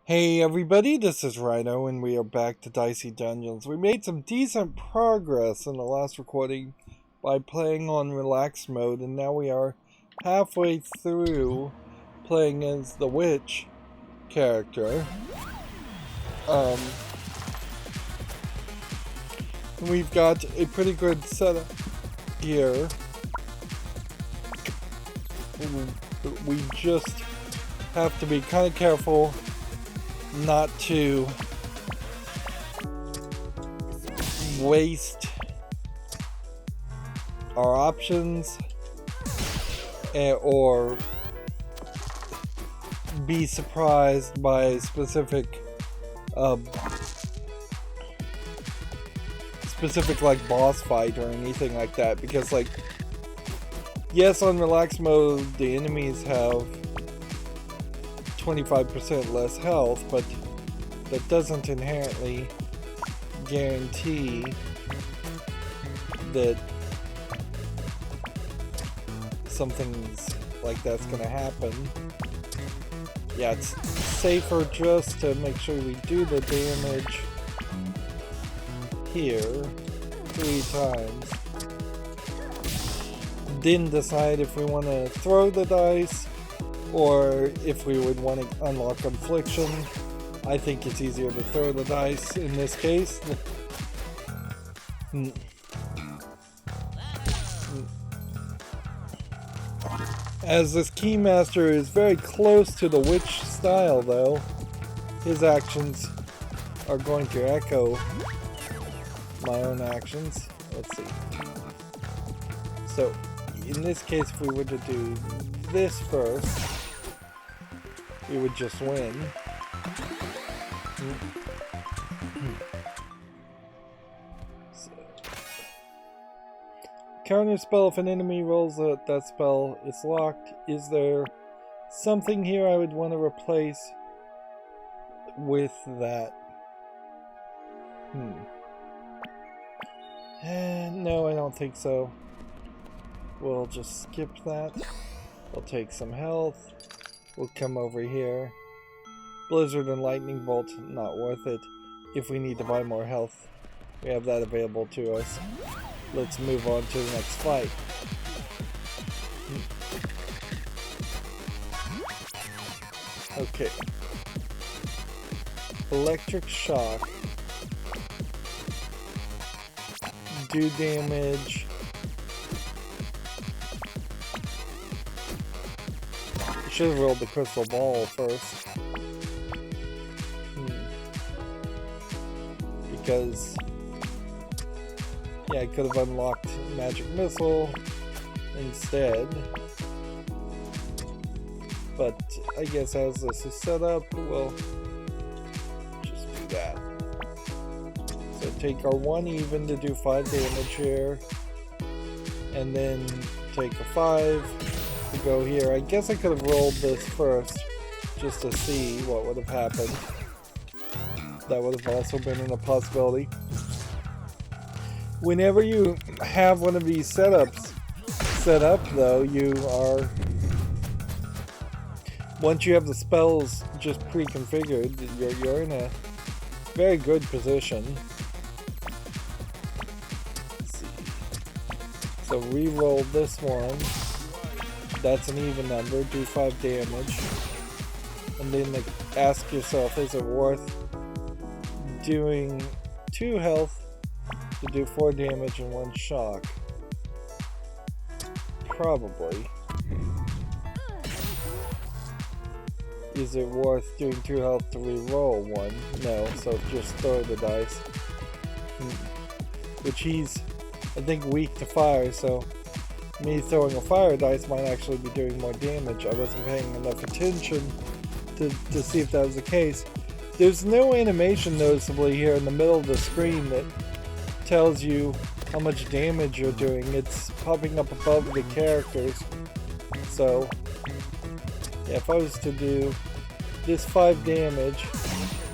Hey everybody, this is Rydo and we are back to Dicey Dungeons. We made some decent progress in the last recording by playing on relaxed mode, and now we are halfway through playing as the witch character. We've got a pretty good setup here. We just have to be kind of careful not to waste our options or be surprised by a specific like boss fight or anything like that, because like, yes, on relaxed mode the enemies have 25% less health, but that doesn't inherently guarantee that something's like that's gonna happen. Yeah, it's safer just to make sure we do the damage here 3 times, then decide if we want to throw the dice or if we would want to unlock Infliction. I think it's easier to throw the dice in this case. As this Keymaster is very close to the witch style though, his actions are going to echo my own actions. Let's see. So, in this case, if we were to do this first, we would just win. So, counter spell: if an enemy rolls that spell is locked. Is there something here I would want to replace with that? No, I don't think so. We'll just skip that. We'll take some health. We'll come over here. Blizzard and Lightning Bolt, not worth it. If we need to buy more health, we have that available to us. Let's move on to the next fight. Okay. Electric Shock. Do damage. Should have rolled the crystal ball first. Because, yeah, I could have unlocked Magic Missile instead. But I guess as this is set up, we'll just do that. So take our 1 even to do 5 damage here. And then take a 5. To go here. I guess I could have rolled this first just to see what would have happened. That would have also been a possibility. Whenever you have one of these setups set up though, you are, once you have the spells just pre-configured, you're in a very good position. Let's see. So re-roll this one. That's an even number, do 5 damage, and then like, ask yourself, is it worth doing 2 health to do 4 damage and 1 shock? Probably. Is it worth doing 2 health to re-roll 1? No, so just throw the dice. Which he's, I think, weak to fire, so me throwing a fire dice might actually be doing more damage. I wasn't paying enough attention to see if that was the case. There's no animation noticeably here in the middle of the screen that tells you how much damage you're doing. It's popping up above the characters. So, yeah, if I was to do this 5 damage,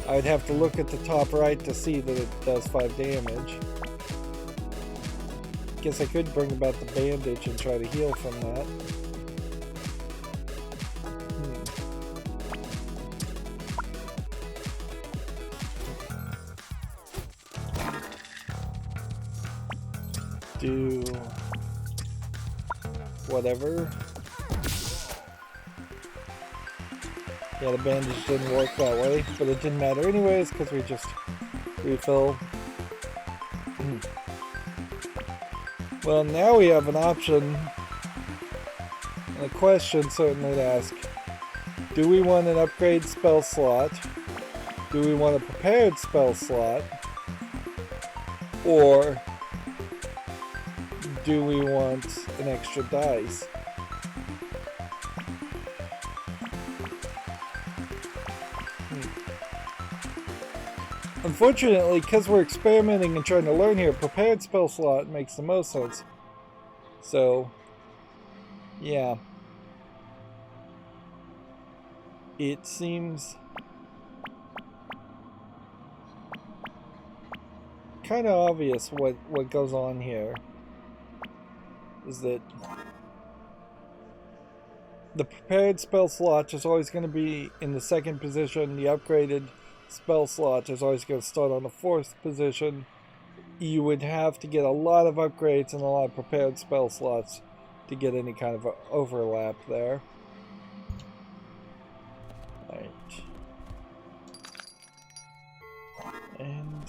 I'd have to look at the top right to see that it does 5 damage. Guess I could bring about the bandage and try to heal from that. do whatever. Yeah, the bandage didn't work that way, but it didn't matter anyways because we just refill. Well, now we have an option and a question certainly to ask. Do we want an upgrade spell slot? Do we want a prepared spell slot? Or do we want an extra dice? Unfortunately, because we're experimenting and trying to learn here, prepared spell slot makes the most sense. So, yeah. It seems kind of obvious what goes on here. Is that the prepared spell slot is always going to be in the second position. The upgraded spell slot is always going to start on the fourth position. You would have to get a lot of upgrades and a lot of prepared spell slots to get any kind of overlap there. Right. And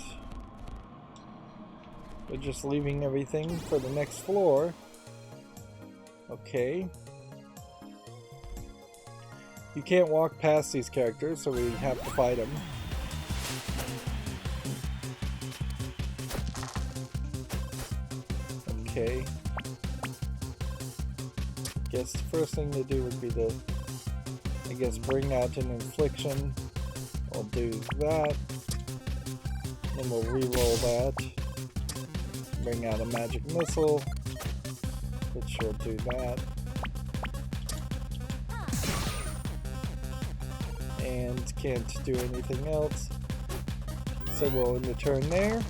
we're just leaving everything for the next floor. Okay. You can't walk past these characters, so we have to fight them. Okay. Guess the first thing to do would be to, I guess, bring out an infliction. I'll do that. Then we'll re-roll that. Bring out a magic missile, which will do that. And can't do anything else. So we'll end the turn there.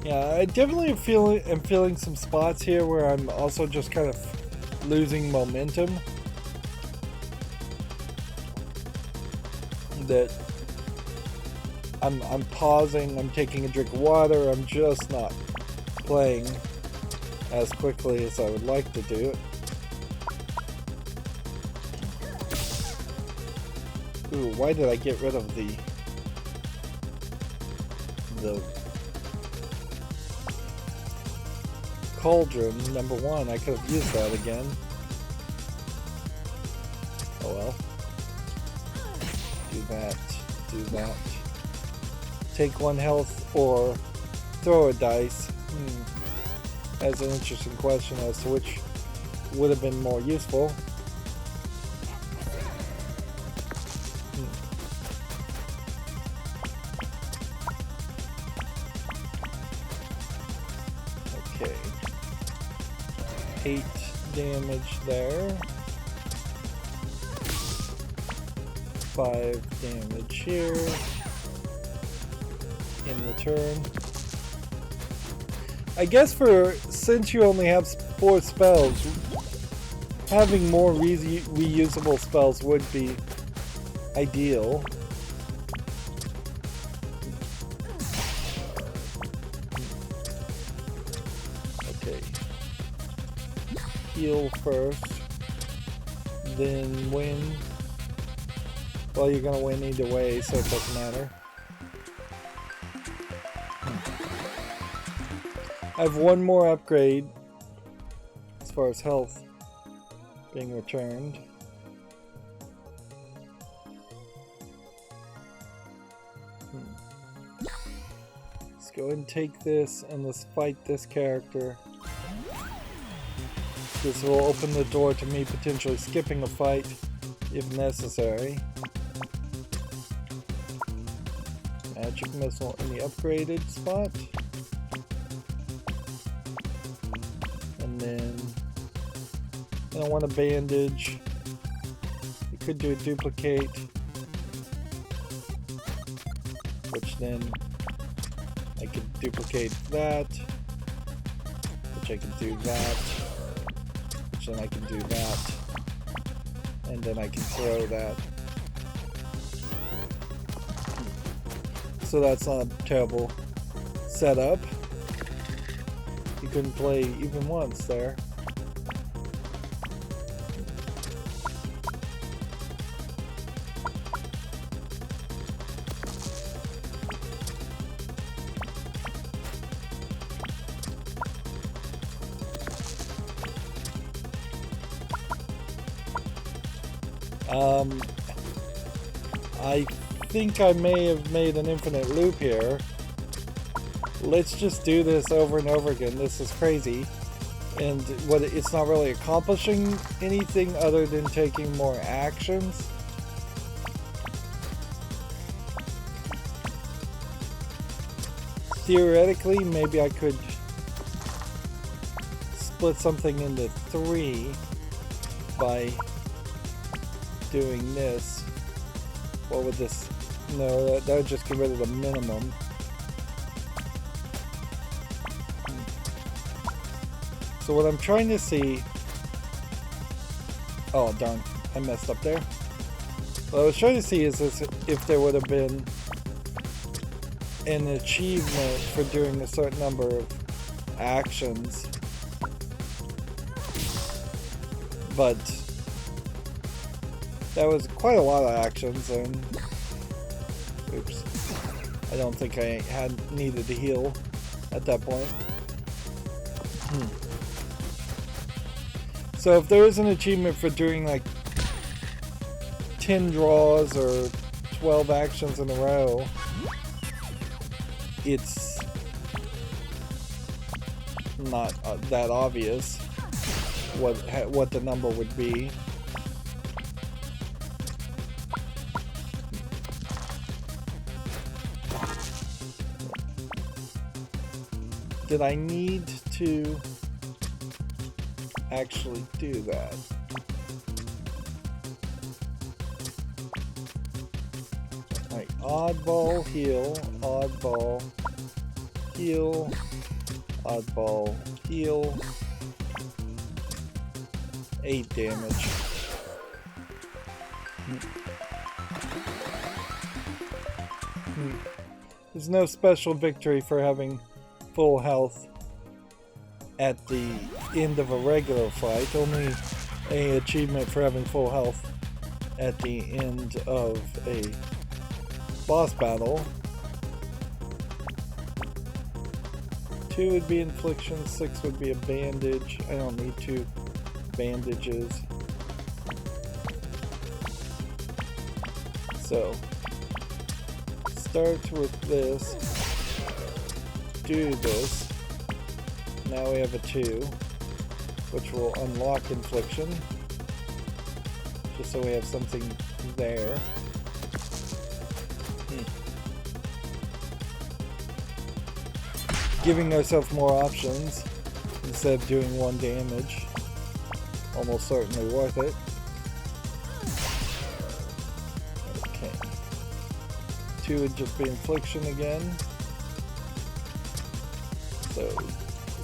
Yeah, I definitely am feeling some spots here where I'm also just kind of losing momentum. That I'm pausing, I'm taking a drink of water, I'm just not playing as quickly as I would like to do it. Ooh, why did I get rid of the cauldron? Number one, I could have used that again. Oh well. Do that, do that. Take one health or throw a dice. That's an interesting question as to which would have been more useful. Okay. 8 damage there. 5 damage here. In the turn. I guess since you only have 4 spells, having more reusable spells would be ideal. Okay. Heal first, then win. Well, you're gonna win either way, so it doesn't matter. I have one more upgrade as far as health being returned. Let's go ahead and take this and let's fight this character. This will open the door to me potentially skipping a fight if necessary. Magic missile in the upgraded spot. And then I don't want a bandage. You could do a duplicate, which then I could duplicate that, which I could do that, which then I can do that, and then I can throw that. So that's not a terrible setup. You couldn't play even once there. I think I may have made an infinite loop here. Let's just do this over and over again. This is crazy. And what it's not really accomplishing anything other than taking more actions. Theoretically, maybe I could split something into 3 by doing this. What would this? No, that would just get rid of the minimum. So what I'm trying to see... Oh darn, I messed up there. What I was trying to see is if there would have been an achievement for doing a certain number of actions. But that was quite a lot of actions, and oops, I don't think I needed to heal at that point. So if there is an achievement for doing like 10 draws or 12 actions in a row, it's not that obvious what the number would be. Did I need to actually do that? Alright, oddball, heal, oddball, heal, oddball, heal. 8 damage. There's no special victory for having full health at the end of a regular fight, only an achievement for having full health at the end of a boss battle. 2 would be infliction, 6 would be a bandage. I don't need 2 bandages. So, start with this. Do this. Now we have a 2, which will unlock infliction, just so we have something there. Giving ourselves more options instead of doing 1 damage. Almost certainly worth it. Okay. 2 would just be infliction again. So,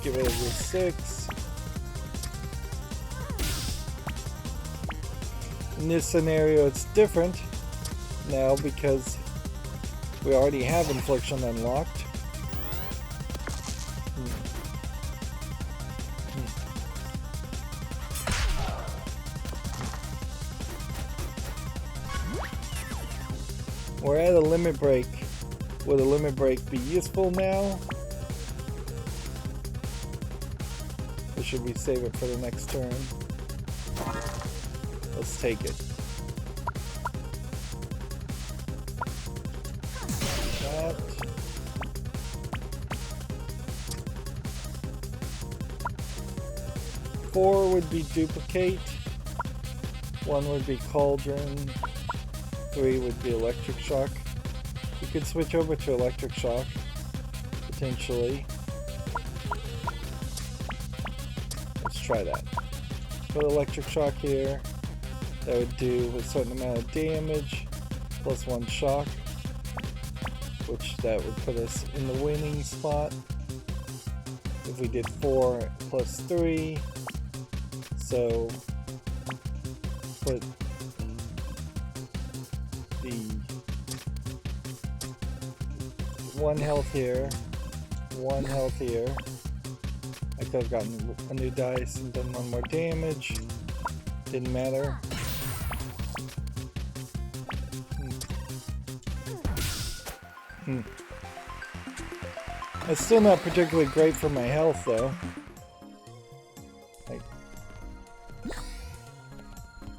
get rid of the 6. In this scenario, it's different now because we already have infliction unlocked. We're at a limit break. Would a limit break be useful now? Or should we save it for the next turn? Let's take it. That. Four would be duplicate. 1 would be cauldron. 3 would be electric shock. We could switch over to electric shock, potentially. Let's try that. Put electric shock here. That would do a certain amount of damage, plus 1 shock, which that would put us in the winning spot. If we did 4 plus 3, so put the 1 health here, 1 health here. I could have gotten a new dice and done 1 more damage. Didn't matter. It's still not particularly great for my health though. Like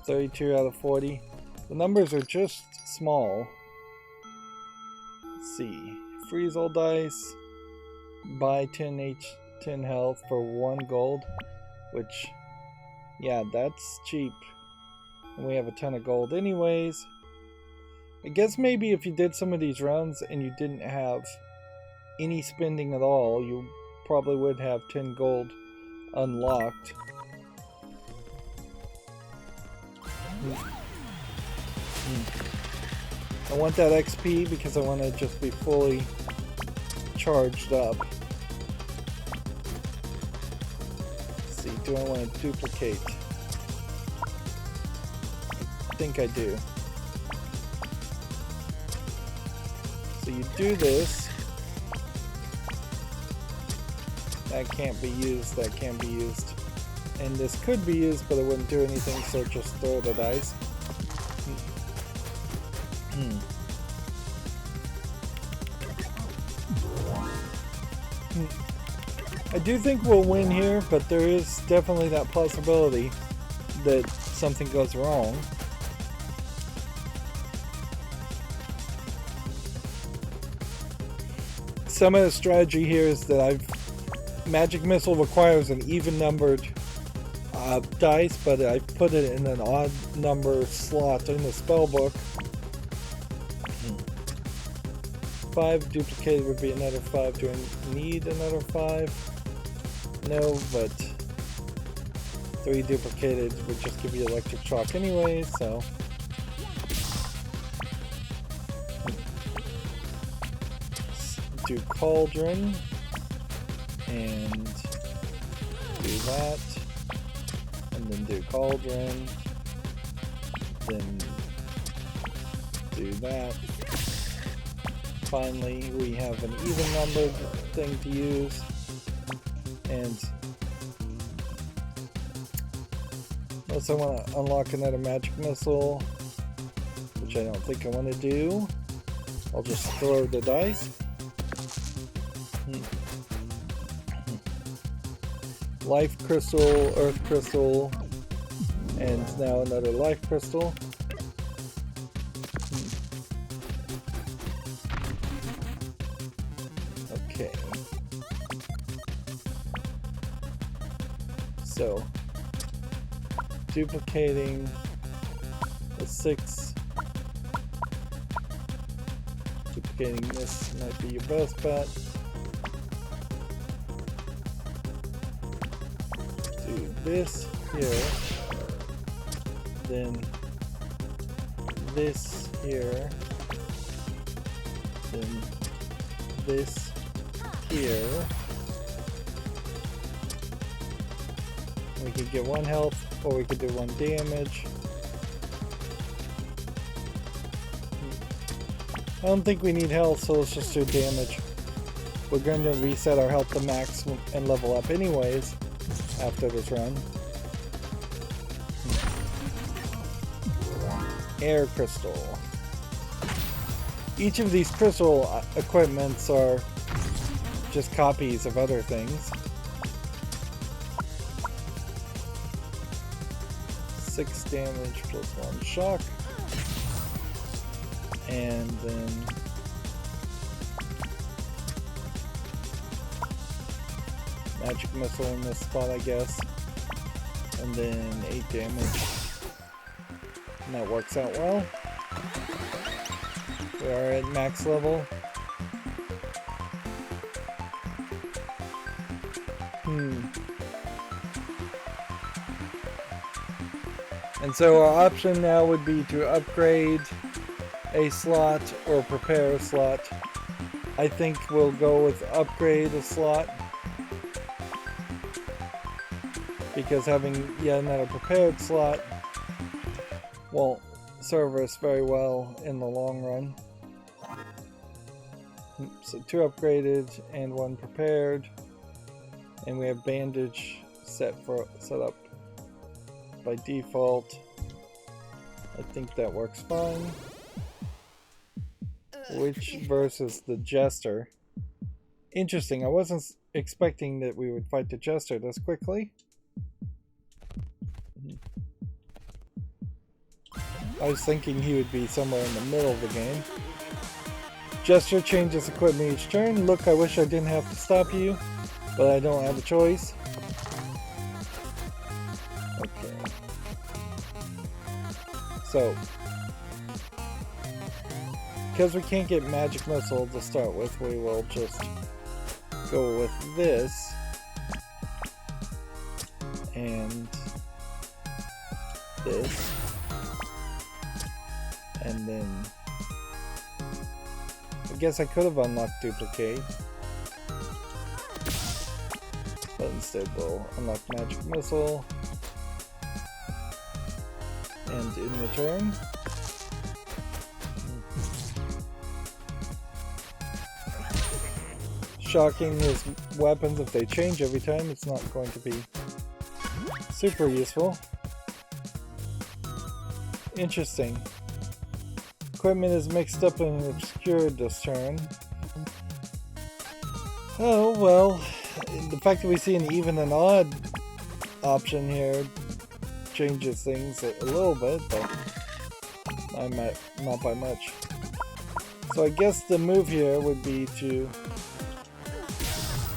32 out of 40. The numbers are just small. Let's see. Freeze all dice. Buy 10 health for 1 gold. Which, yeah, that's cheap. And we have a ton of gold anyways. I guess maybe if you did some of these runs and you didn't have any spending at all, you probably would have 10 gold unlocked. I want that XP because I want to just be fully charged up. Let's see, do I want to duplicate? I think I do. So you do this. That can't be used, that can be used. And this could be used, but it wouldn't do anything, so just throw the dice. I do think we'll win here, but there is definitely that possibility that something goes wrong. Some of the strategy here is that Magic Missile requires an even numbered dice, but I put it in an odd number slot in the spell book. 5 duplicated would be another 5. Do I need another 5? No, but 3 duplicated would just give you electric shock anyway, so. Do Cauldron and do that, and then do Cauldron, then do that. Finally, we have an even numbered thing to use, and unless I want to unlock another magic missile, which I don't think I want to do, I'll just throw the dice. Life crystal, earth crystal, and now another life crystal. Okay. So, duplicating the 6. Duplicating this might be your best bet. This here, then this here, then this here. We could get 1 health, or we could do 1 damage. I don't think we need health, so let's just do damage. We're going to reset our health to max and level up anyways after this run. Air crystal. Each of these crystal equipments are just copies of other things. 6 damage plus 1 shock. And then magic missile in this spot, I guess. And then 8 damage. And that works out well. We are at max level. And so our option now would be to upgrade a slot or prepare a slot. I think we'll go with upgrade a slot, because having yet another prepared slot won't serve us very well in the long run. So 2 upgraded and 1 prepared. And we have bandage set up by default. I think that works fine. Which versus the Jester. Interesting, I wasn't expecting that we would fight the Jester this quickly. I was thinking he would be somewhere in the middle of the game. Jester changes equipment each turn. Look, I wish I didn't have to stop you, but I don't have a choice. Okay. So, because we can't get magic missile to start with, we will just go with this and this, and then I guess I could have unlocked duplicate, but instead we'll unlock magic missile and in return shocking is weapons, if they change every time, it's not going to be super useful. Interesting. Equipment is mixed up and obscured this turn. Oh well, the fact that we see an even and odd option here changes things a little bit, but not by much. So I guess the move here would be to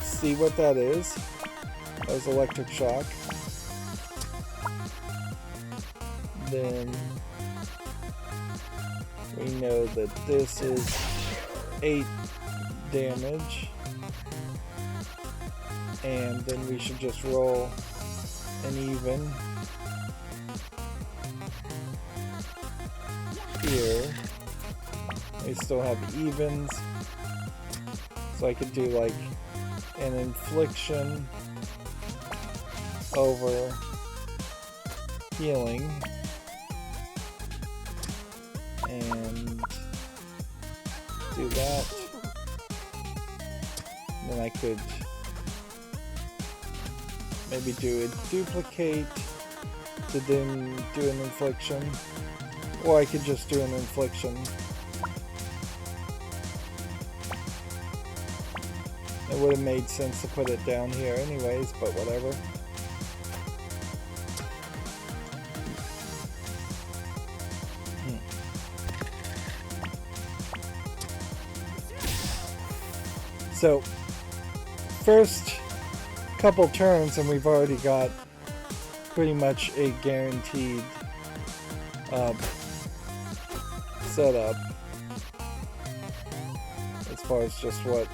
see what that is. That was electric shock. Then we know that this is 8 damage, and then we should just roll an even here. We still have evens, so I could do like an infliction over healing and do that. Then I could maybe do a duplicate to then do an infliction, or I could just do an infliction. It would have made sense to put it down here anyways, but whatever. So, first couple turns and we've already got pretty much a guaranteed setup as far as just what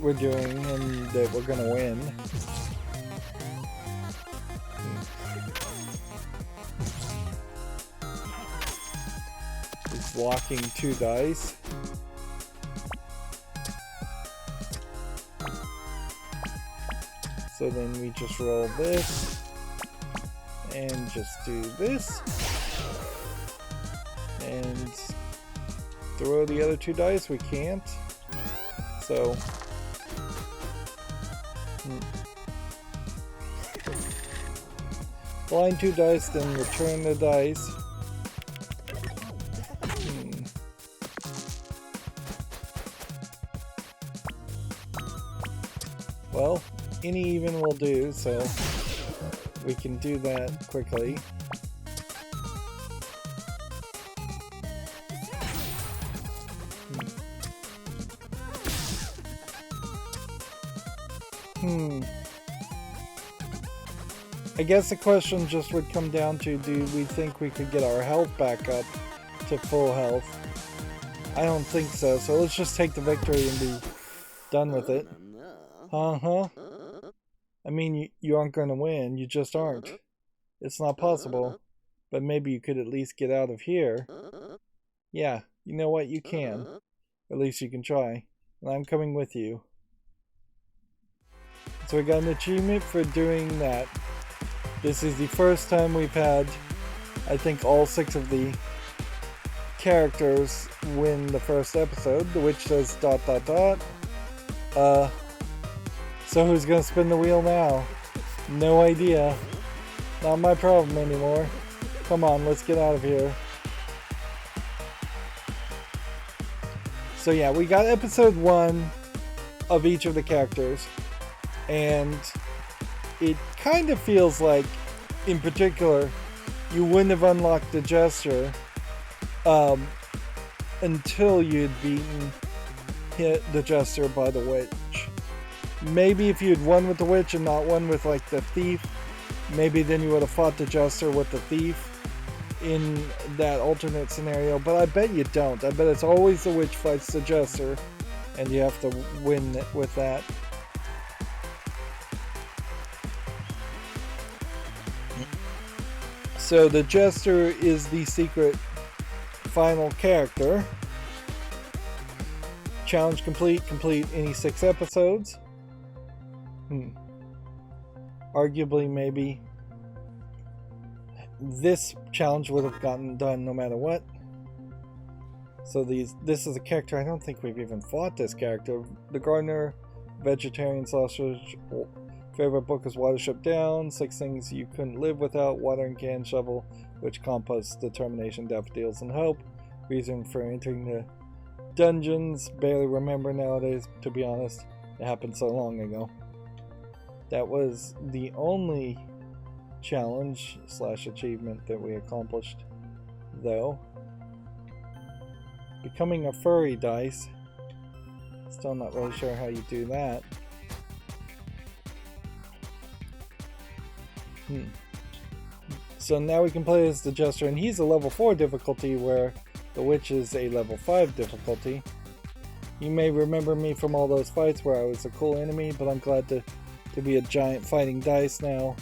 we're doing and that we're gonna win. He's blocking 2 dice. So then we just roll this and just do this and throw the other 2 dice. We can't. So blind 2 dice, then return the dice. Well, any even will do, so we can do that quickly. I guess the question just would come down to, do we think we could get our health back up to full health? I don't think so, so let's just take the victory and be done with it. I mean, you aren't going to win, you just aren't. It's not possible, but maybe you could at least get out of here. Yeah, you know what, you can. At least you can try, and I'm coming with you. So we got an achievement for doing that. This is the first time we've had, I think, all 6 of the characters win the first episode. The witch says ... So who's gonna spin the wheel now? No idea. Not my problem anymore. Come on, let's get out of here. So yeah, we got episode 1 of each of the characters, and it kind of feels like, in particular, you wouldn't have unlocked the Jester until you'd beaten the Jester by the witch. Maybe if you'd won with the witch and not won with like the thief, maybe then you would have fought the Jester with the thief in that alternate scenario, but I bet you don't. I bet it's always the witch fights the Jester, and you have to win with that. So the Jester is the secret final character. Challenge complete. Complete any 6 episodes. Arguably, maybe this challenge would have gotten done no matter what. So this is a character, I don't think we've even fought this character. The Gardener, Vegetarian Sausage, favorite book is Watership Down, 6 things you couldn't live without, watering can, shovel, which compost, determination, daffodils, and hope. Reason for entering the dungeons, barely remember nowadays, to be honest. It happened so long ago. That was the only challenge / achievement that we accomplished, though. Becoming a furry dice. Still not really sure how you do that. So now we can play as the Jester, and he's a level 4 difficulty, where the Witch is a level 5 difficulty. You may remember me from all those fights where I was a cool enemy, but I'm glad to be a giant fighting dice now.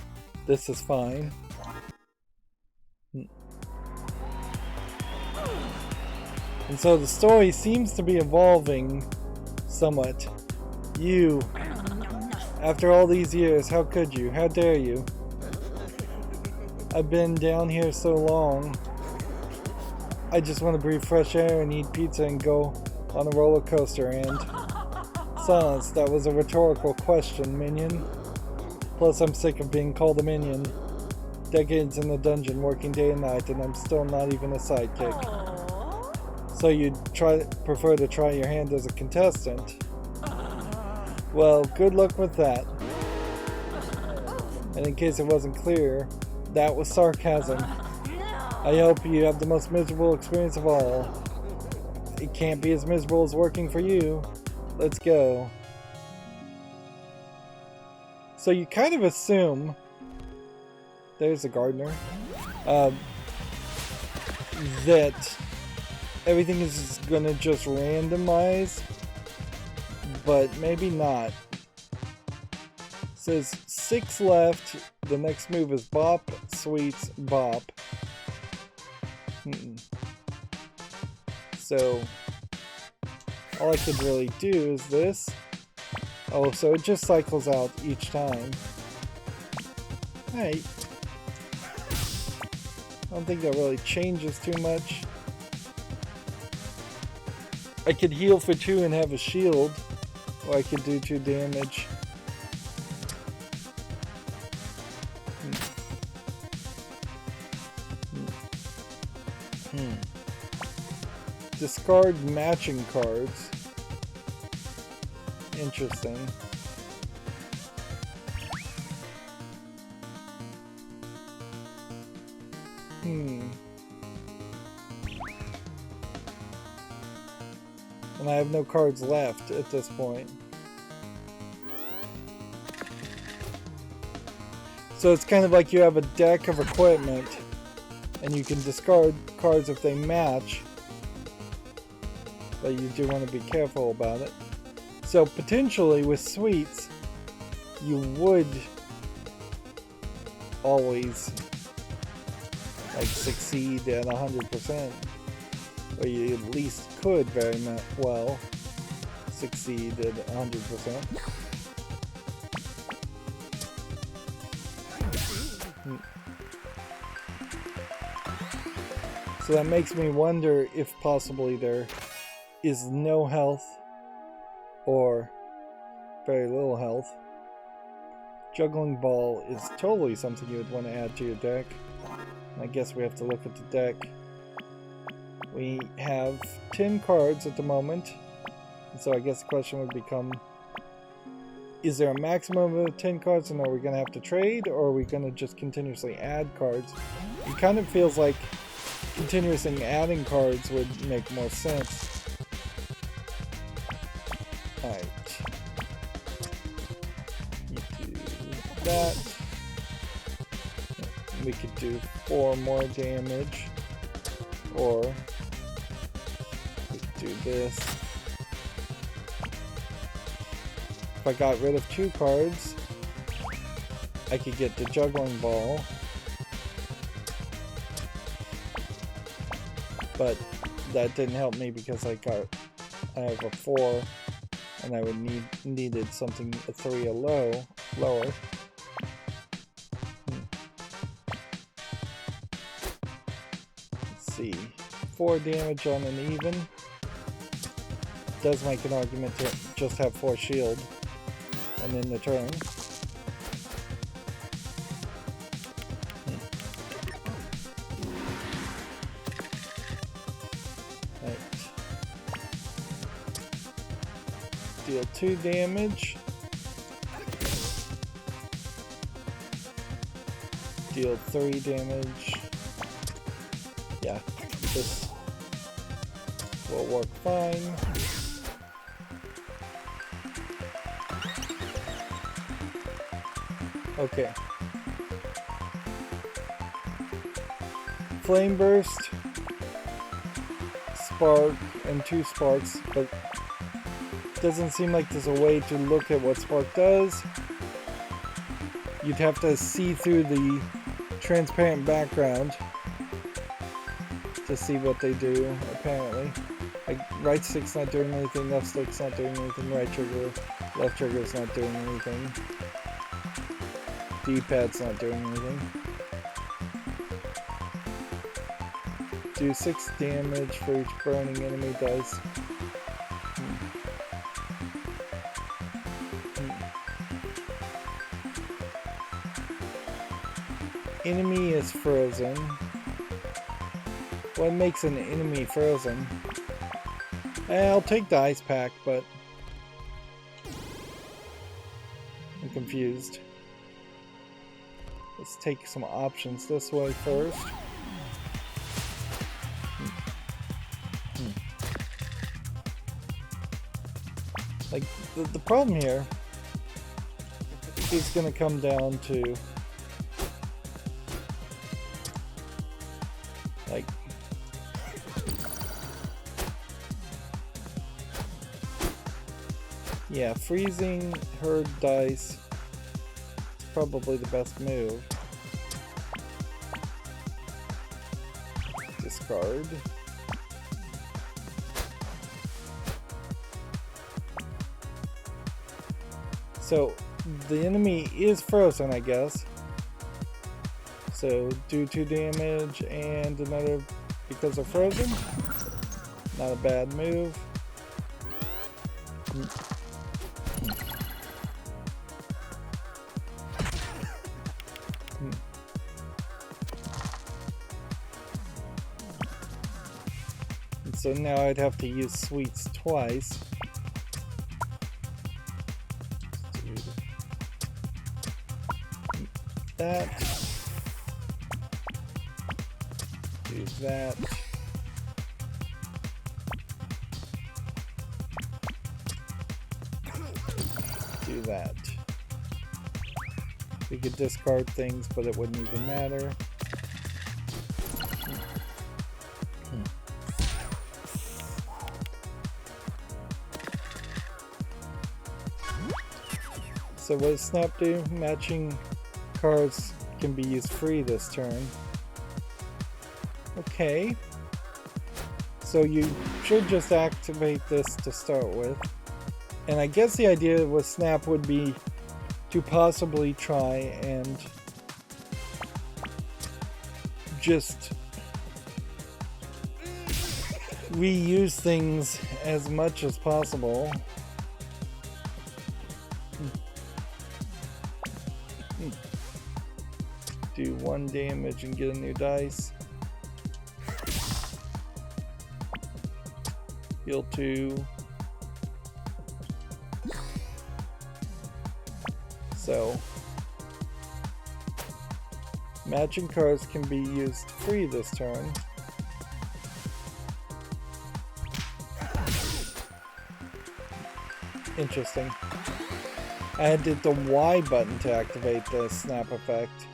This is fine. And so the story seems to be evolving somewhat. You, after all these years, how could you? How dare you? I've been down here so long. I just want to breathe fresh air and eat pizza and go on a roller coaster. And silence, that was a rhetorical question, minion. Plus, I'm sick of being called a minion. Decades in the dungeon, working day and night, and I'm still not even a sidekick. So you'd prefer to try your hand as a contestant? Well, good luck with that. And in case it wasn't clear, that was sarcasm. I hope you have the most miserable experience of all. It can't be as miserable as working for you. Let's go. So you kind of assume, there's the gardener, that everything is gonna just randomize, but maybe not. It says 6 left, the next move is bop, sweets, bop. So all I could really do is this. Oh, so it just cycles out each time. Hey, I don't think that really changes too much. I could heal for 2 and have a shield, or I could do 2 damage. Discard matching cards. Interesting. And I have no cards left at this point. So it's kind of like you have a deck of equipment and you can discard cards if they match, but you do want to be careful about it. So potentially with sweets, you would always like succeed at 100%, or you at least could very well succeed at 100%. So that makes me wonder if possibly there is no health or very little health. Juggling ball is totally something you would want to add to your deck. I guess we have to look at the deck. We have 10 cards at the moment. So I guess the question would become, is there a maximum of 10 cards and are we going to have to trade, or are we going to just continuously add cards? It kind of feels like continuously adding cards would make more sense. Alright. You do that. We could do 4 more damage. Or we could do this. If I got rid of 2 cards, I could get the juggling ball. But that didn't help me because I have a 4 and I would needed something a 3 or lower. Let's see. 4 damage on an even. Does make an argument to just have 4 shield and then the turn. Deal 2 damage. Deal 3 damage. Yeah, this will work fine. Okay. Flame burst, spark, and 2 sparks, but doesn't seem like there's a way to look at what spark does. You'd have to see through the transparent background to see what they do, apparently. Like, right stick's not doing anything, left stick's not doing anything, right trigger, left trigger's not doing anything. D-pad's not doing anything. Do 6 damage for each burning enemy dice. Enemy is frozen. What makes an enemy frozen? I'll take the ice pack, but I'm confused. Let's take some options this way first. Like, the problem here is going to come down to, like, yeah, freezing herd dice is probably the best move. Discard. So the enemy is frozen, I guess. So do 2 damage and another because they're frozen. Not a bad move. And so now I'd have to use sweets twice. That. Do that. Do that. We could discard things, but it wouldn't even matter. So what does Snap do? Matching cards can be used free this turn. Okay. So you should just activate this to start with. And I guess the idea with Snap would be to possibly try and just reuse things as much as possible. Do 1 damage and get a new dice. Heal 2. So, matching cards can be used free this turn. Interesting. I did the Y button to activate the snap effect.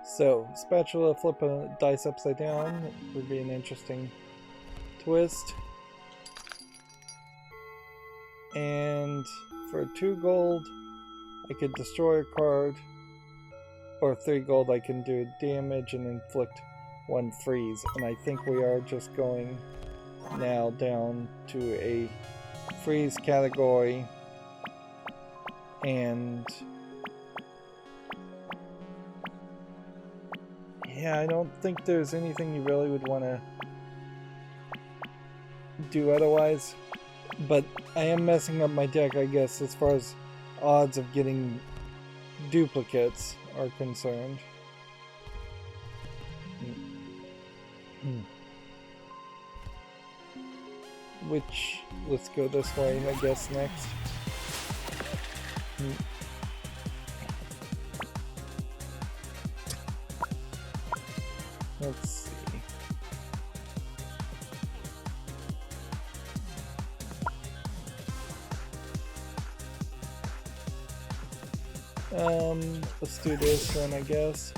So, spatula, flip a dice upside down would be an interesting twist. And for 2 gold, I could destroy a card. Or 3 gold, I can do damage and inflict 1 freeze. And I think we are just going now down to a freeze category. And yeah, I don't think there's anything you really would want to do otherwise. But I am messing up my deck, I guess, as far as odds of getting duplicates are concerned. Which, let's go this way, I guess, next. Let's see. Let's do this one, I guess.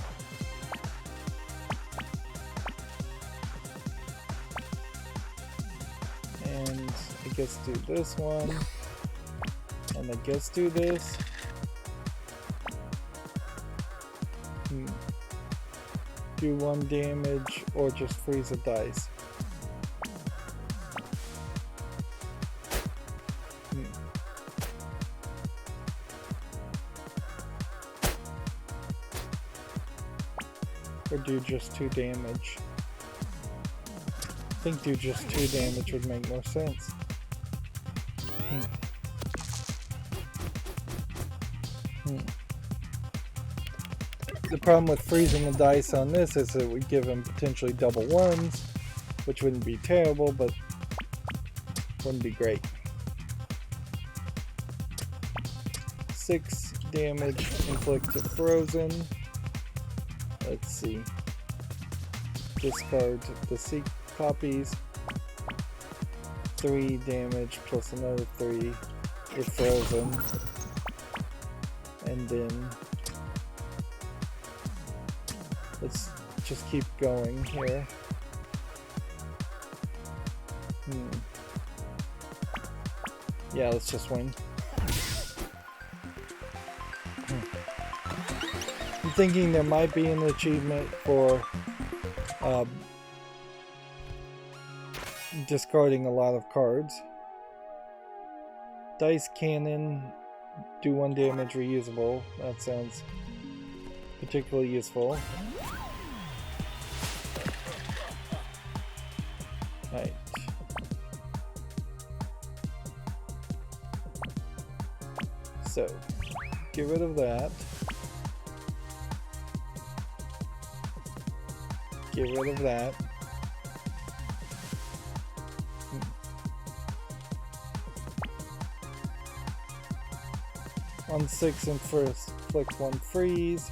And I guess do this one. And I guess do this. Do 1 damage or just freeze a dice. Or do just 2 damage. I think do just 2 damage would make more sense. The problem with freezing the dice on this is it would give him potentially double 1s, which wouldn't be terrible, but wouldn't be great. 6 damage inflict to frozen. Let's see. Discard the seek copies. 3 damage plus another 3 if frozen. And then let's just keep going here. Yeah, let's just win. I'm thinking there might be an achievement for discarding a lot of cards. Dice cannon, do 1 damage, reusable. That sounds particularly useful. Right. So, get rid of that. Get rid of that. On 6 and first, click 1 freeze.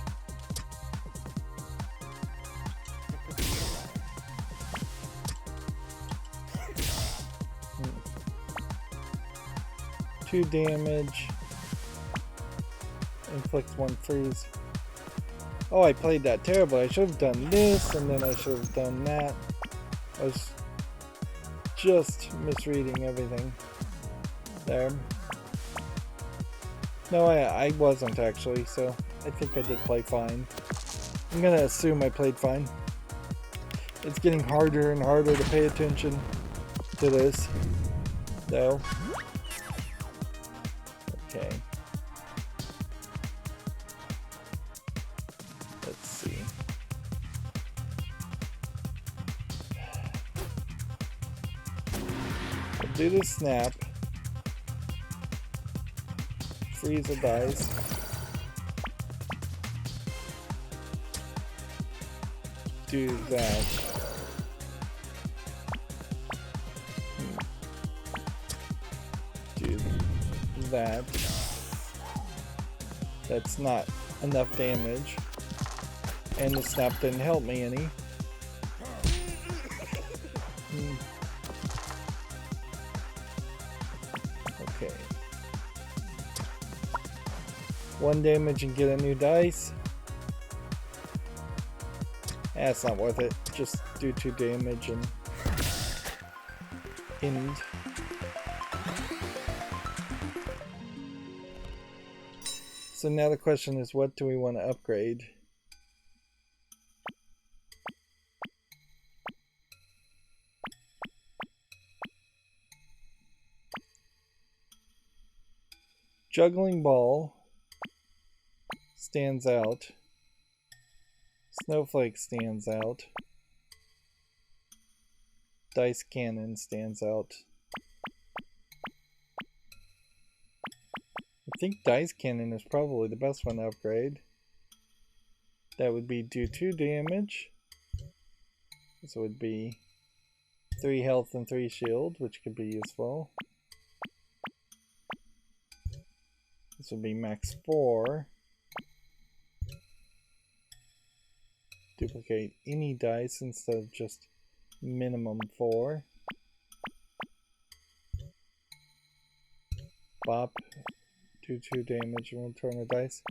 Two damage. Inflict 1 freeze. Oh, I played that terribly. I should have done this, and then I should have done that. I was just misreading everything there. No, I wasn't actually, so I think I did play fine. I'm gonna assume I played fine. It's getting harder and harder to pay attention to this, though. Okay. Let's see. do the snap. Freeze the dice. Do that. Do that. That's not enough damage. And the snap didn't help me any. Okay. 1 damage and get a new dice. That's not worth it. Just do 2 damage and end. So now the question is, what do we want to upgrade? Juggling ball stands out. Snowflake stands out. Dice cannon stands out. I think dice cannon is probably the best one to upgrade. That would be do 2 damage. This would be 3 health and 3 shield, which could be useful. This would be max 4. Duplicate any dice instead of just minimum 4. Bop. Do 2 damage and return a dice.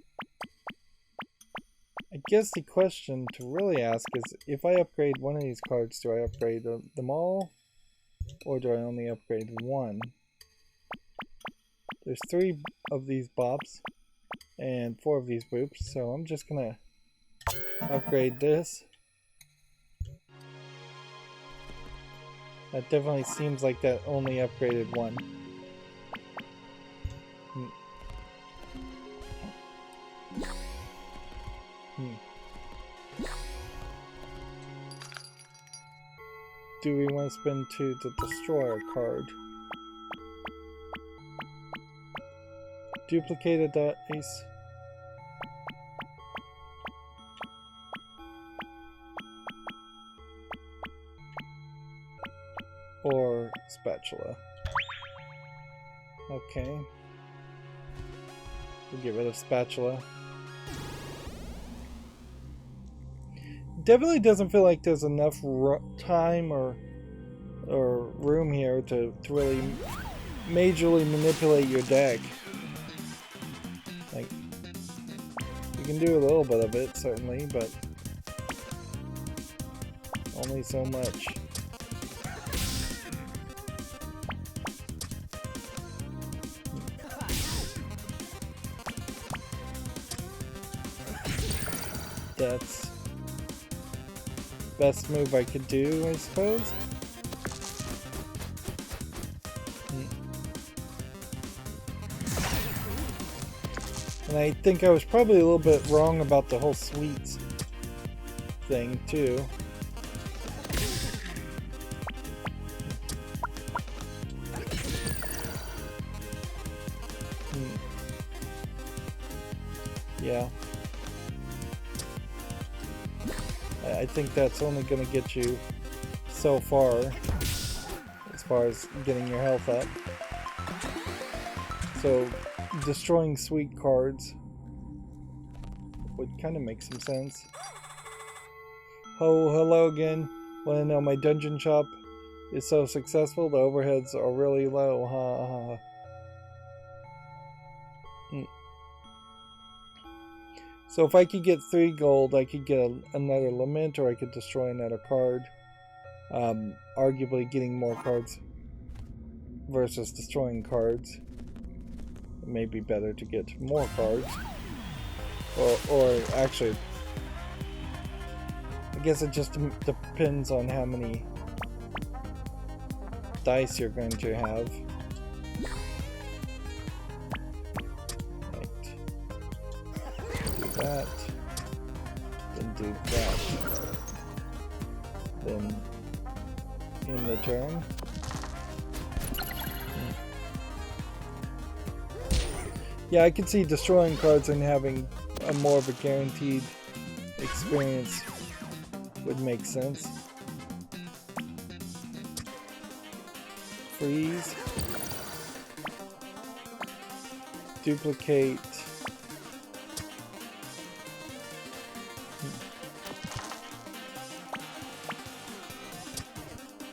I guess the question to really ask is, if I upgrade one of these cards, do I upgrade them all? Or do I only upgrade one? There's 3 of these bops and 4 of these boops, so I'm just gonna upgrade this. That definitely seems like that only upgraded one. Do we want to spend 2 to destroy a card? Duplicate a dice. Or spatula. Okay. We'll get rid of spatula. Definitely doesn't feel like there's enough time or room here to really majorly manipulate your deck. Like, you can do a little bit of it, certainly, but only so much. That's the best move I could do, I suppose. And I think I was probably a little bit wrong about the whole sweets thing, too. Yeah. I think that's only going to get you so far as getting your health up. So destroying sweet cards would kind of make some sense. Oh, hello again. Want to know my dungeon shop is so successful? The overheads are really low. Ha ha ha. So if I could get 3 gold, I could get another lament, or I could destroy another card. Arguably getting more cards versus destroying cards. It may be better to get more cards. Or actually, I guess it just depends on how many dice you're going to have. That, then do that, then in the turn, Yeah, I could see destroying cards and having a more of a guaranteed experience would make sense. Freeze. Duplicate.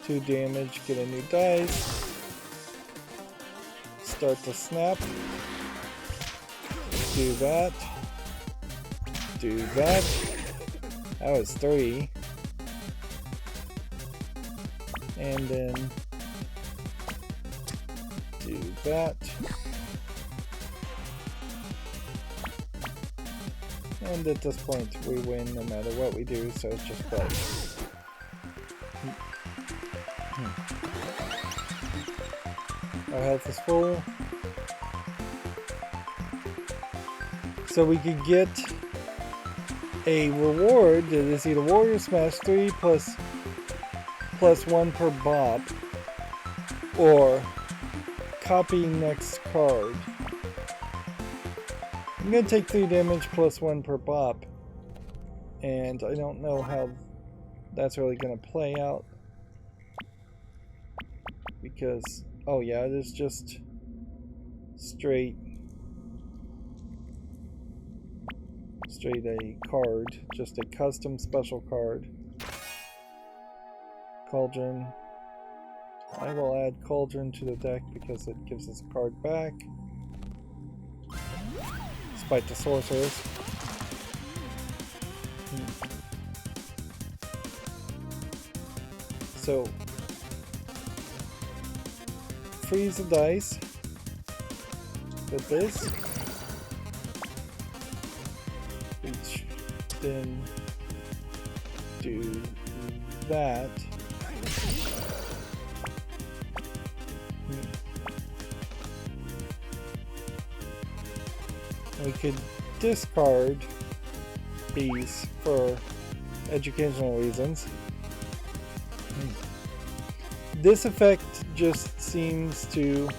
2 damage, get a new dice. Start to snap. Do that. Do that. That was 3. And then do that. And at this point we win no matter what we do, so it's just play. Our health is full. So we could get a reward that is either Warrior Smash 3 plus 1 per bop, or copy next card. I'm gonna take 3 damage plus 1 per bop, and I don't know how that's really gonna play out, because, oh yeah, it is just straight a card, just a custom special card. Cauldron. I will add Cauldron to the deck because it gives us a card back. Despite the sorcerers. So, freeze the dice with this. Then do that. We could discard these for educational reasons. This effect just seems to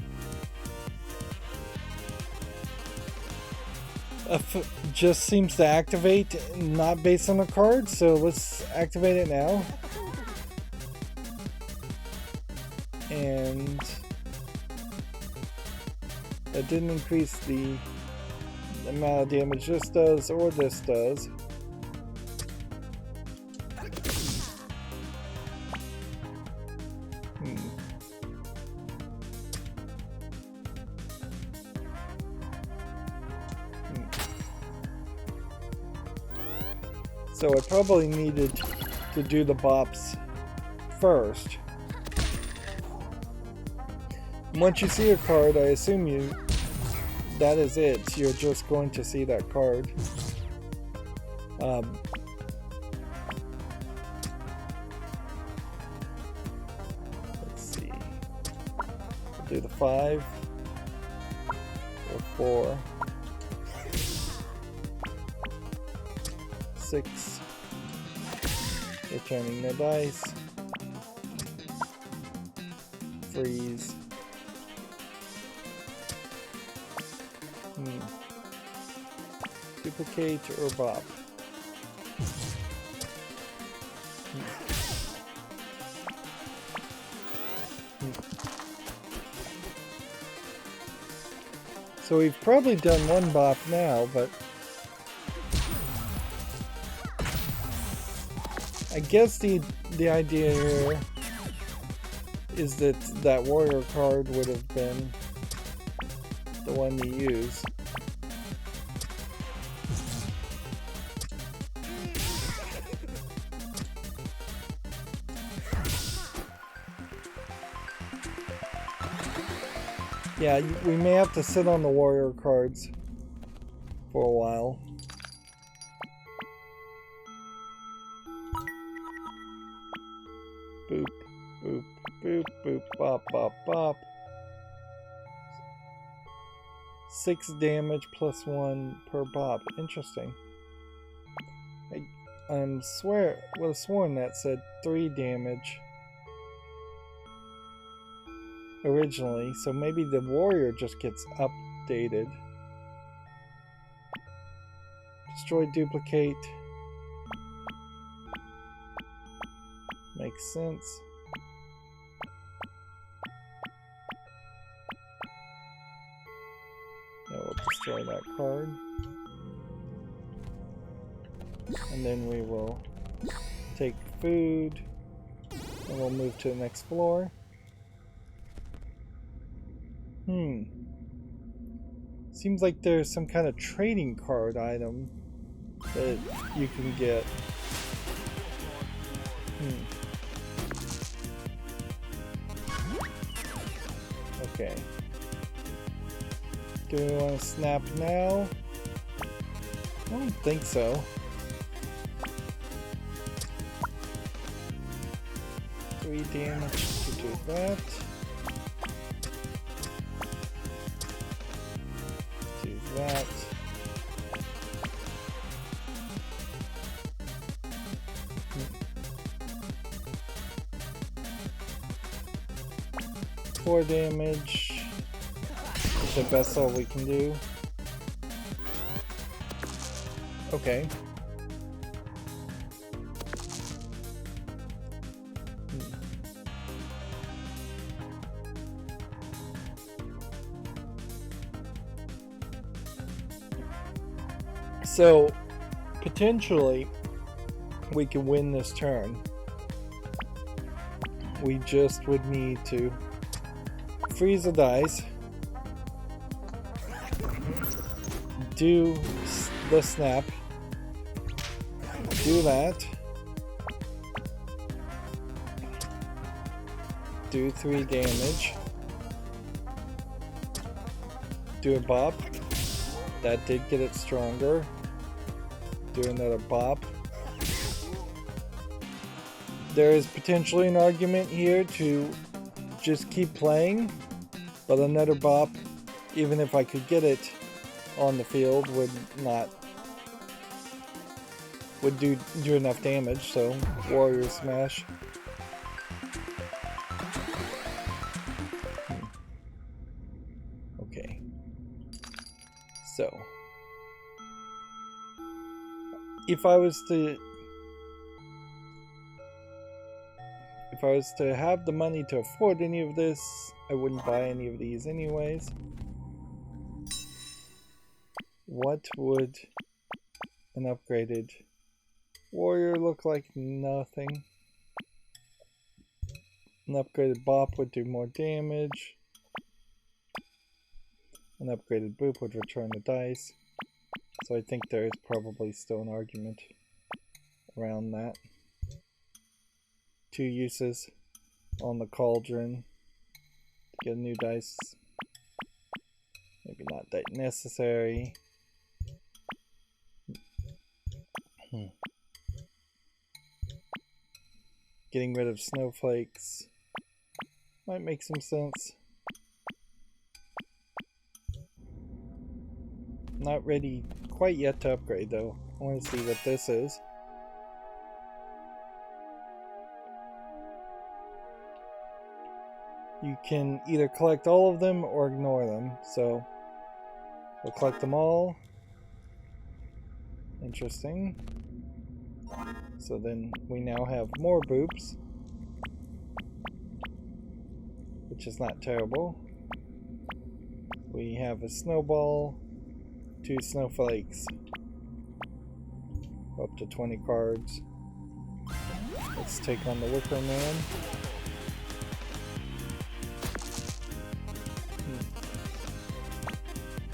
activate, not based on the card, so let's activate it now. And that didn't increase the amount of damage this does or this does. So I probably needed to do the bops first. Once you see a card, I assume that is it. You're just going to see that card. Let's see. We'll do the 5 or 4. 6, returning the dice, freeze, duplicate or bop. So we've probably done 1 bop now, but I guess the idea here is that that warrior card would have been the one to use. Yeah, we may have to sit on the warrior cards for a while. Boop, boop, boop, boop, bop, bop, bop. 6 damage plus 1 per bop. Interesting. I would have sworn that said 3 damage originally, so maybe the warrior just gets updated. Destroy, duplicate. Makes sense. Now we'll destroy that card. And then we will take food. And we'll move to the next floor. Seems like there's some kind of trading card item that you can get. Okay. Do we want to snap now? I don't think so. 3 damage to do that. Do that. Four damage. Is at best all we can do. Okay. So, potentially, we can win this turn. We just would need to freeze the dice, do the snap, do that, do 3 damage, do a bop, that did get it stronger. Do another bop. There is potentially an argument here to just keep playing, but another bop, even if I could get it on the field, would do enough damage. So warrior smash. Okay. So if I was to have the money to afford any of this, I wouldn't buy any of these anyways. What would an upgraded warrior look like? Nothing. An upgraded bop would do more damage. An upgraded boop would return the dice. So I think there is probably still an argument around that. 2 uses on the cauldron to get a new dice. Maybe not that necessary. Getting rid of snowflakes might make some sense. Not ready quite yet to upgrade though. I want to see what this is. You can either collect all of them or ignore them. So we'll collect them all. Interesting. So then we now have more boops, which is not terrible. We have a snowball, 2 snowflakes, up to 20 cards. Let's take on the Wicker Man.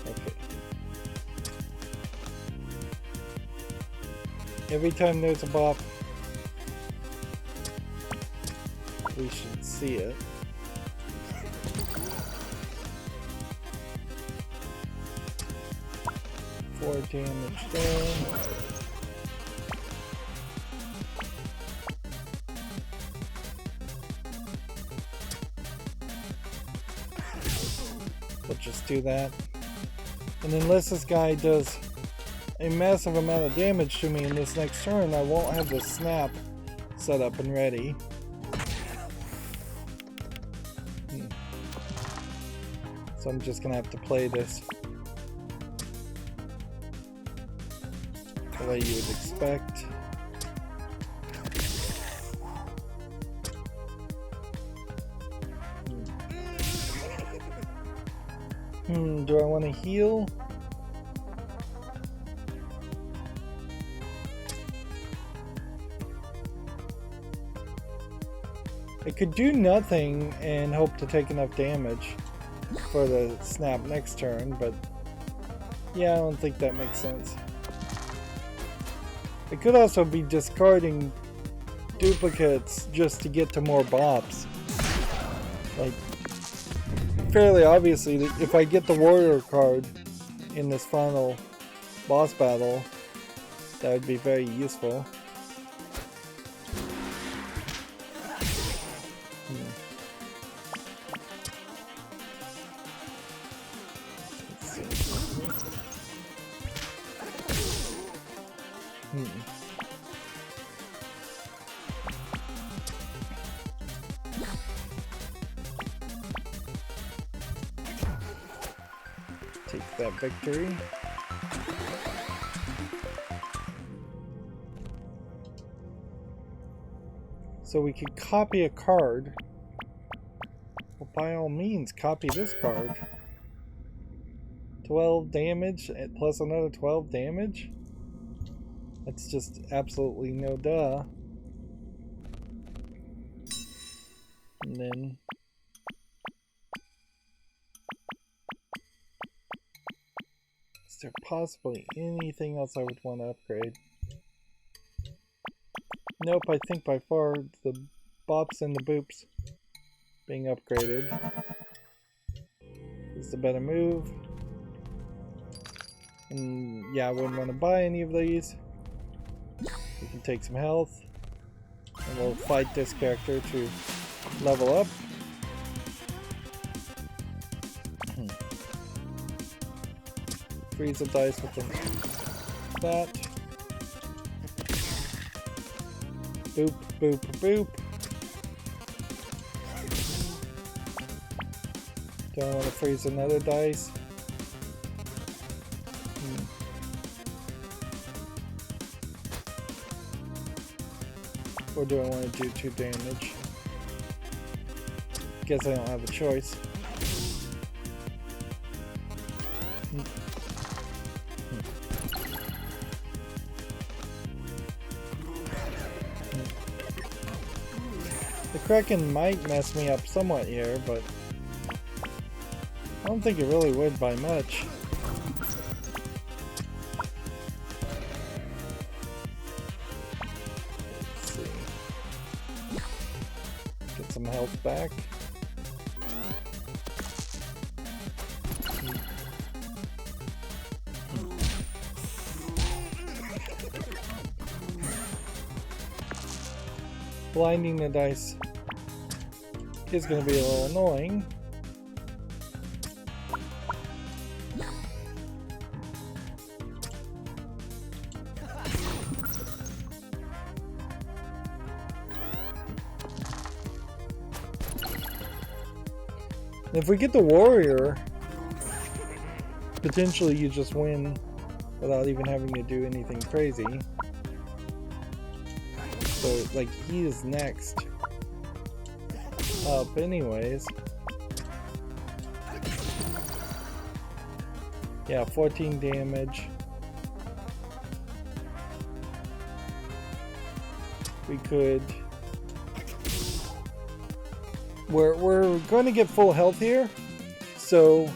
Okay. Every time there's a bop, we should see it. Four damage there. We'll just do that. And unless this guy does a massive amount of damage to me in this next turn, I won't have the snap set up and ready. So I'm just gonna have to play this. the way you would expect. Do I want to heal? I could do nothing and hope to take enough damage for the snap next turn, but yeah, I don't think that makes sense. I could also be discarding duplicates just to get to more bops. Like, fairly obviously, if I get the warrior card in this final boss battle, that would be very useful. Take that victory. So we could copy a card. Well, by all means, copy this card. 12 damage plus another 12 damage? That's just absolutely no duh. And then is there possibly anything else I would want to upgrade? Nope, I think by far the bops and the boops being upgraded is the better move. And yeah, I wouldn't want to buy any of these. We can take some health and we'll fight this character to level up. Freeze the dice with that. Boop, boop, boop. Don't want to freeze another dice. Or do I want to do 2 damage? Guess I don't have a choice. The Kraken might mess me up somewhat here, but I don't think it really would by much. Let's see. Get some health back. Blinding the dice is going to be a little annoying. If we get the warrior, potentially you just win without even having to do anything crazy. So, like, he is next up anyways. Yeah, 14 damage. We could... We're going to get full health here, so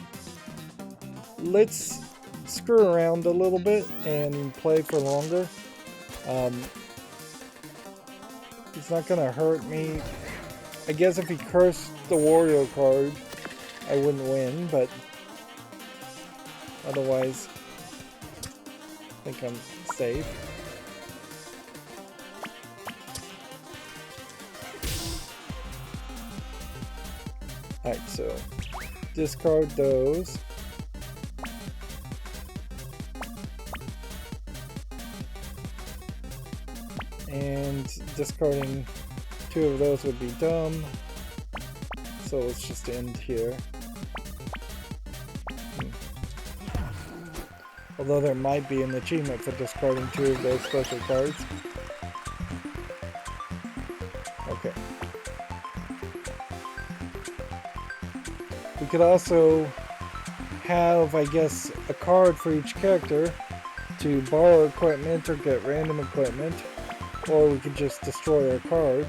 let's screw around a little bit and play for longer. It's not going to hurt me. I guess if he cursed the warrior card, I wouldn't win, but otherwise, I think I'm safe. Alright, so discard those. And discarding 2 of those would be dumb. So let's just end here. Although there might be an achievement for discarding 2 of those special cards. Okay. We could also have, I guess, a card for each character to borrow equipment or get random equipment. Or we could just destroy our card.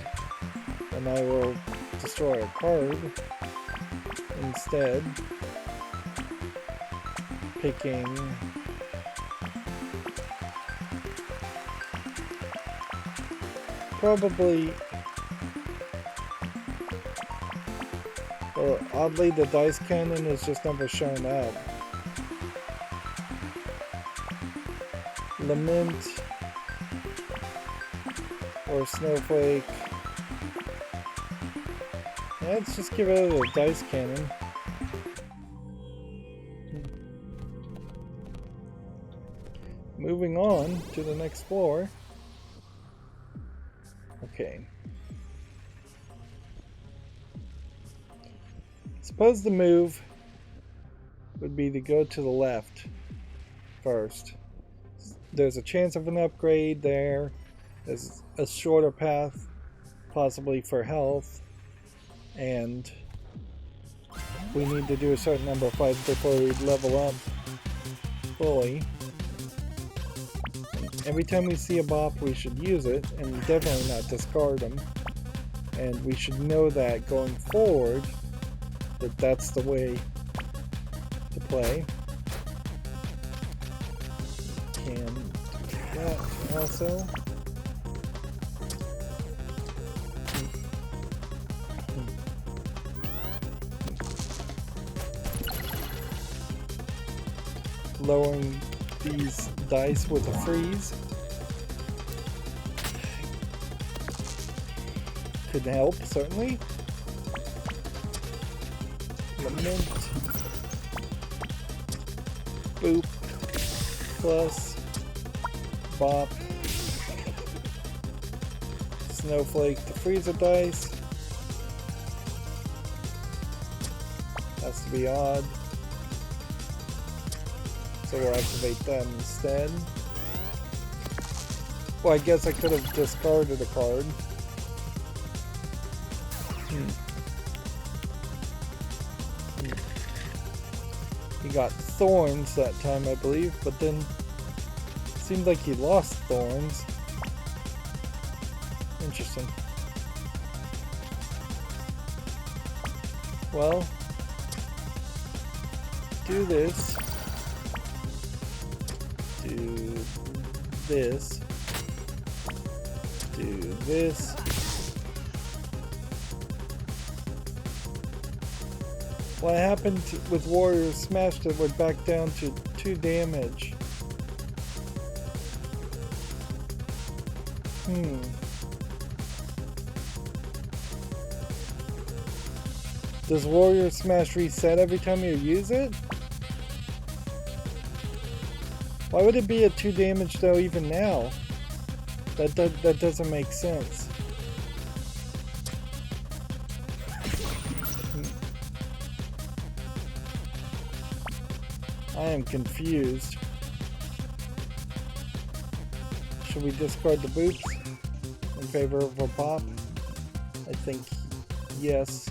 And I will destroy our card instead. Picking probably, well, oddly the dice cannon has just never shown up. Lament or Snowflake. Let's just get rid of the dice cannon. Moving on to the next floor. Okay. Suppose the move would be to go to the left first. There's a chance of an upgrade there. There's a shorter path, possibly for health. And we need to do a certain number of fights before we level up fully. Every time we see a bop, we should use it, and definitely not discard them. And we should know that going forward, that that's the way to play. Can do that also. Lowering these dice with a freeze could help, certainly. Lament. Boop. Plus. Bop. Snowflake to freeze the dice. Has to be odd. So we'll activate them instead. Well, I guess I could have discarded a card. He got thorns that time, I believe, but then it seemed like he lost thorns. Interesting. Well, do this. Do this. Do this. What happened with Warriors Smashed it, we're back down to 2 damage. Does Warrior Smash reset every time you use it? Why would it be at 2 damage though even now? That doesn't make sense. I am confused. Should we discard the boots in favor of a pop? I think yes.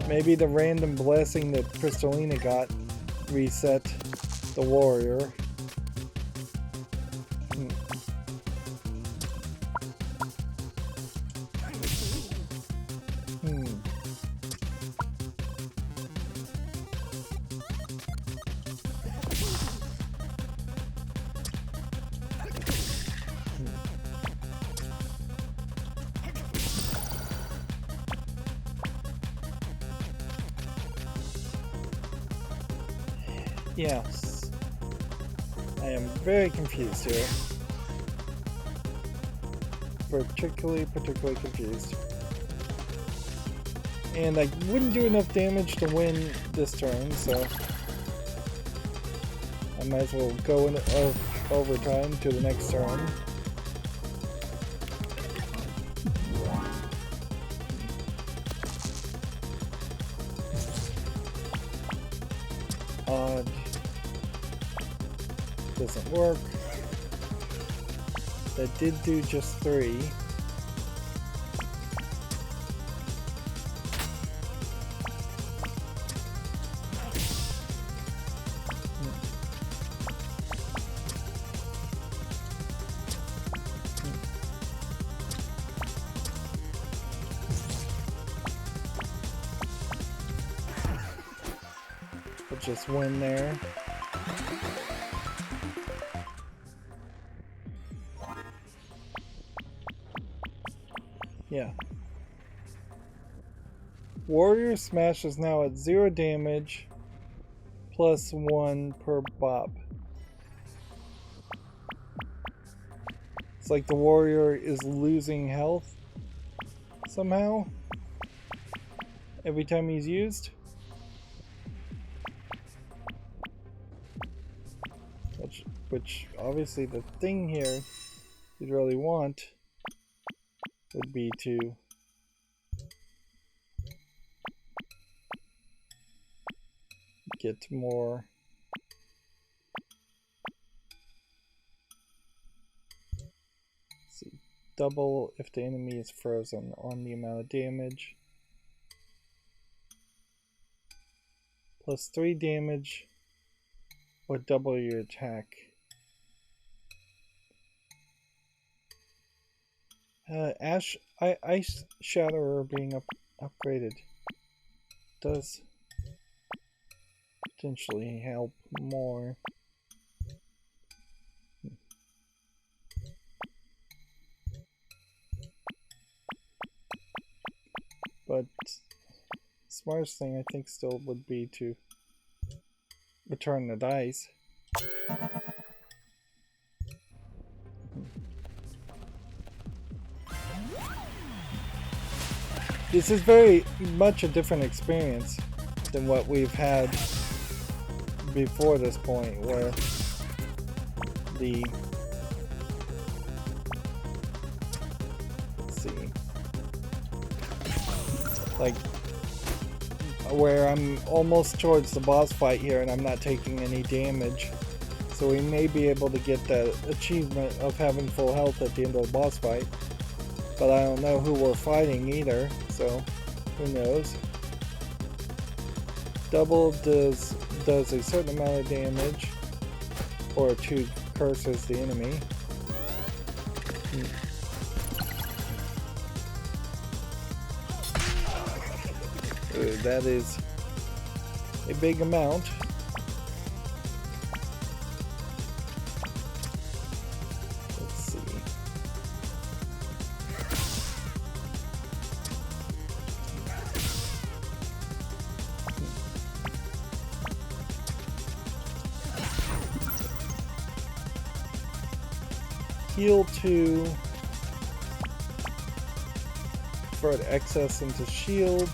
Maybe the random blessing that Crystalina got reset the warrior. Yes. I am very confused here. Particularly confused. And I wouldn't do enough damage to win this turn, so I might as well go in overtime to the next turn. Odd. Doesn't work. That did do just 3. We'll just win there. Yeah. Warrior Smash is now at 0 damage, plus 1 per bop. It's like the warrior is losing health somehow every time he's used. Which obviously the thing here you'd really want would be to get more double if the enemy is frozen on the amount of damage, plus 3 damage or double your attack. Ice Shatterer being upgraded does potentially help more. But smartest thing I think still would be to return the dice. This is very much a different experience than what we've had before this point, where the like where I'm almost towards the boss fight here and I'm not taking any damage, so we may be able to get that achievement of having full health at the end of the boss fight, but I don't know who we're fighting either, so who knows. Double does a certain amount of damage, or 2 curses the enemy. Ooh, that is a big amount. Let's see. Heal 2. Convert excess into shield.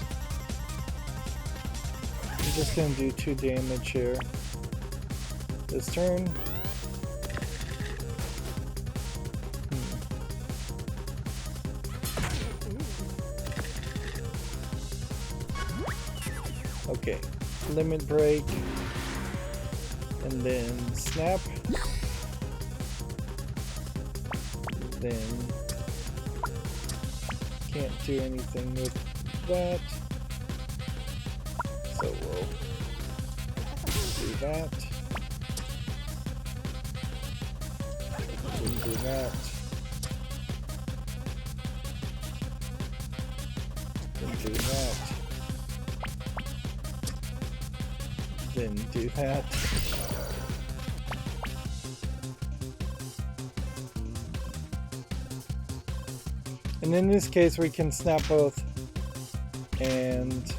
I'm just going to do 2 damage here this turn. Okay, limit break, and then snap, then can't do anything with that. So we'll do that. Then do that. Then do that. Then do that. And in this case we can snap both, and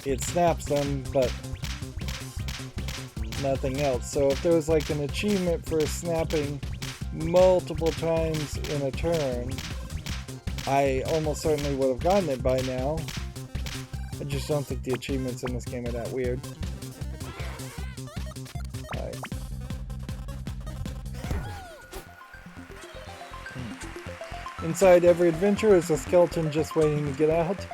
it snaps them, but nothing else. So if there was like an achievement for snapping multiple times in a turn, I almost certainly would have gotten it by now. I just don't think the achievements in this game are that weird. Alright. Inside every adventure is a skeleton just waiting to get out.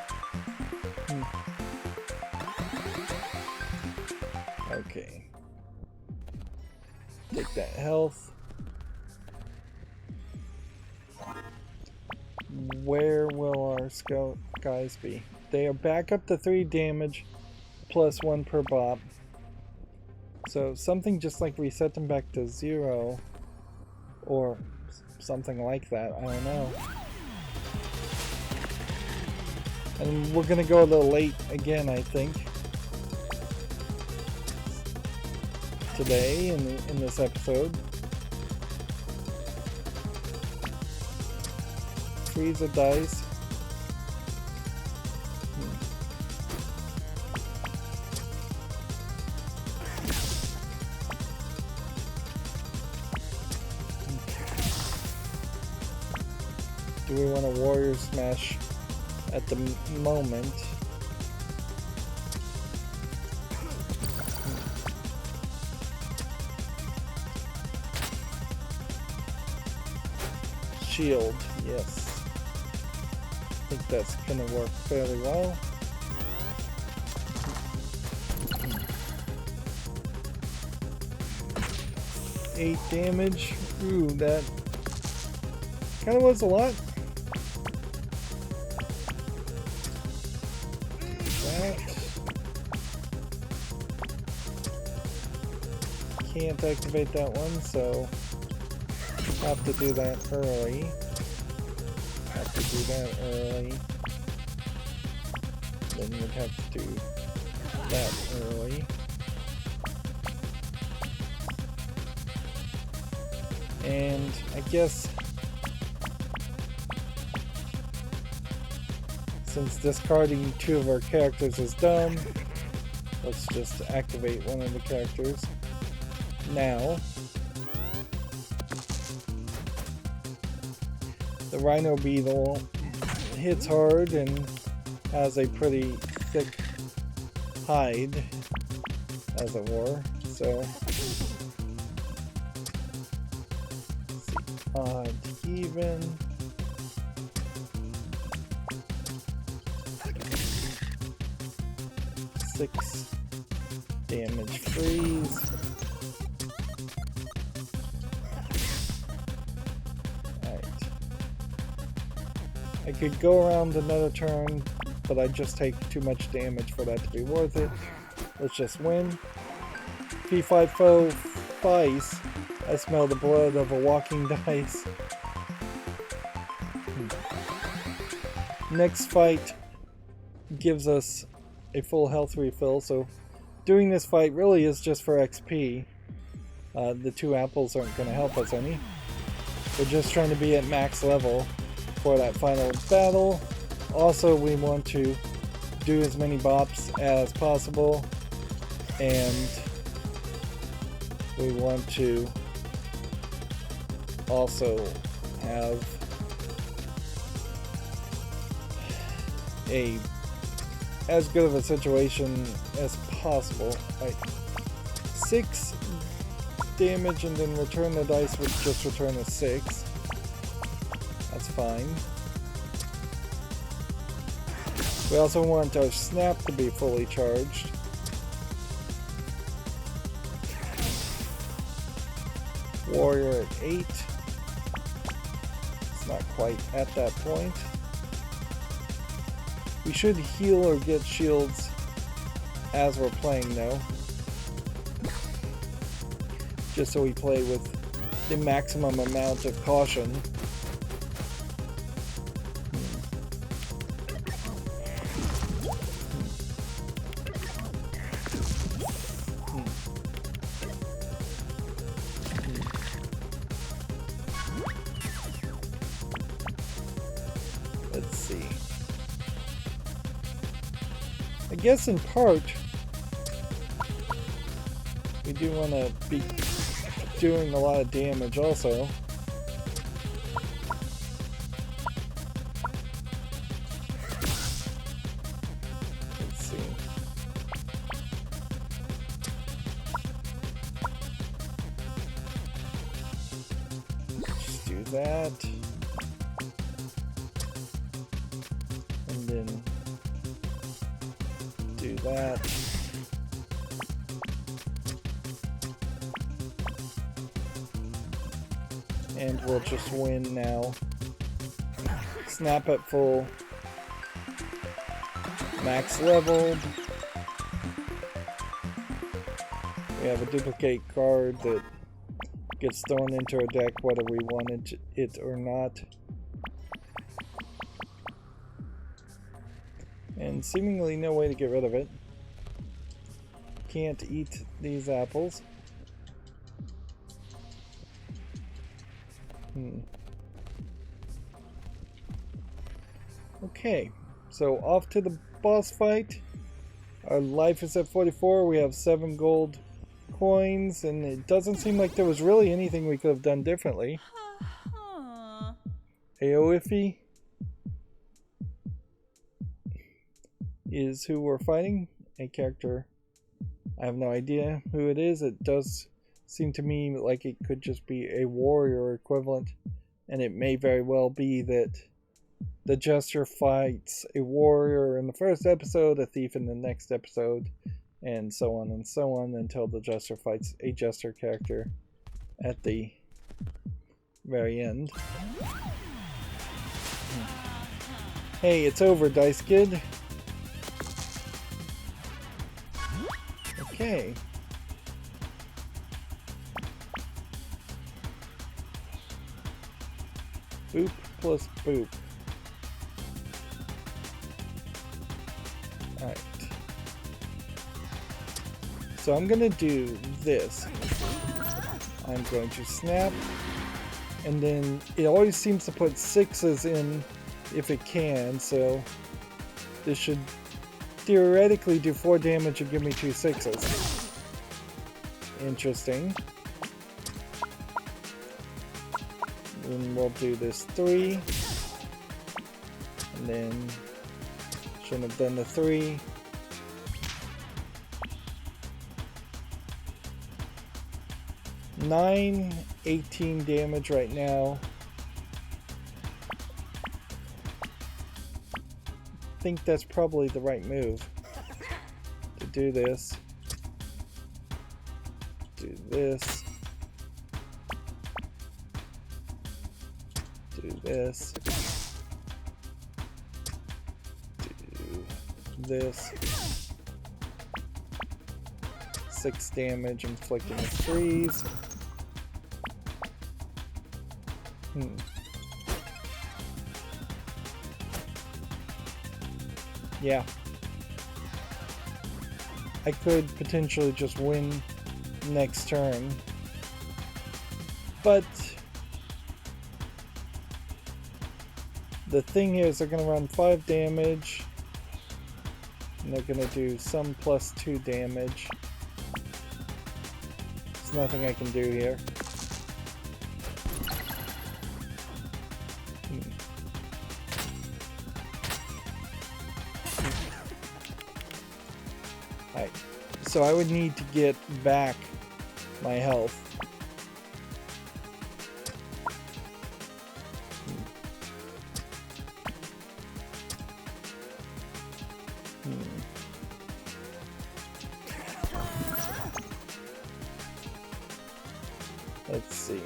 take that health. Where will our scout guys be? They are back up to 3 damage plus 1 per bop. So something just like reset them back to 0 or something like that. I don't know. And we're gonna go a little late again, I think, today in this episode. Freeze a dice. Do we want a warrior smash at the moment? Shield, yes. I think that's gonna work fairly well. Eight damage. Ooh, that kind of was a lot. Can't activate that one, so have to do that early. Then you'd have to do that early. And I guess since discarding 2 of our characters is dumb, let's just activate one of the characters now. The Rhino Beetle hits hard and has a pretty thick hide, as it were, so odd even. Six damage freeze. I could go around another turn, but I'd just take too much damage for that to be worth it. Let's just win. P5 foe dice. I smell the blood of a walking dice. Next fight gives us a full health refill, so doing this fight really is just for XP. The 2 apples aren't going to help us any. We're just trying to be at max level for that final battle. Also, we want to do as many bops as possible, and we want to also have as good of a situation as possible. Right. 6 damage and then return the dice would just return a 6. That's fine. We also want our snap to be fully charged. Warrior at 8. It's not quite at that point. We should heal or get shields as we're playing though. Just so we play with the maximum amount of caution. Let's see. I guess in part, we do want to be doing a lot of damage also. Let's see. Just do that. And then do that. And we'll just win now. Snap at full. Max level. We have a duplicate card that gets thrown into our deck whether we wanted it or not. And seemingly no way to get rid of it. Can't eat these apples. Okay, so off to the boss fight. Our life is at 44. We have 7 gold coins, and it doesn't seem like there was really anything we could have done differently. Aoife is who we're fighting. A character, I have no idea who it is. It does seem to me like it could just be a warrior equivalent, and it may very well be that the Jester fights a warrior in the first episode, a thief in the next episode, and so on until the Jester fights a Jester character at the very end. Hey, it's over, Dice Kid. Okay. Boop plus boop. Alright. So I'm gonna do this. I'm going to snap, and then it always seems to put 6s in if it can, so this should theoretically do 4 damage and give me 2 6s. Interesting. Then we'll do this 3. And then shouldn't have done the 3. Nine, 18 damage right now. I think that's probably the right move to do this. Do this. Do this. Do this. 6 damage, inflicting a freeze. Yeah. I could potentially just win next turn. But the thing here is they're going to run 5 damage. And they're going to do some plus 2 damage. There's nothing I can do here. Alright, so I would need to get back my health. Let's see.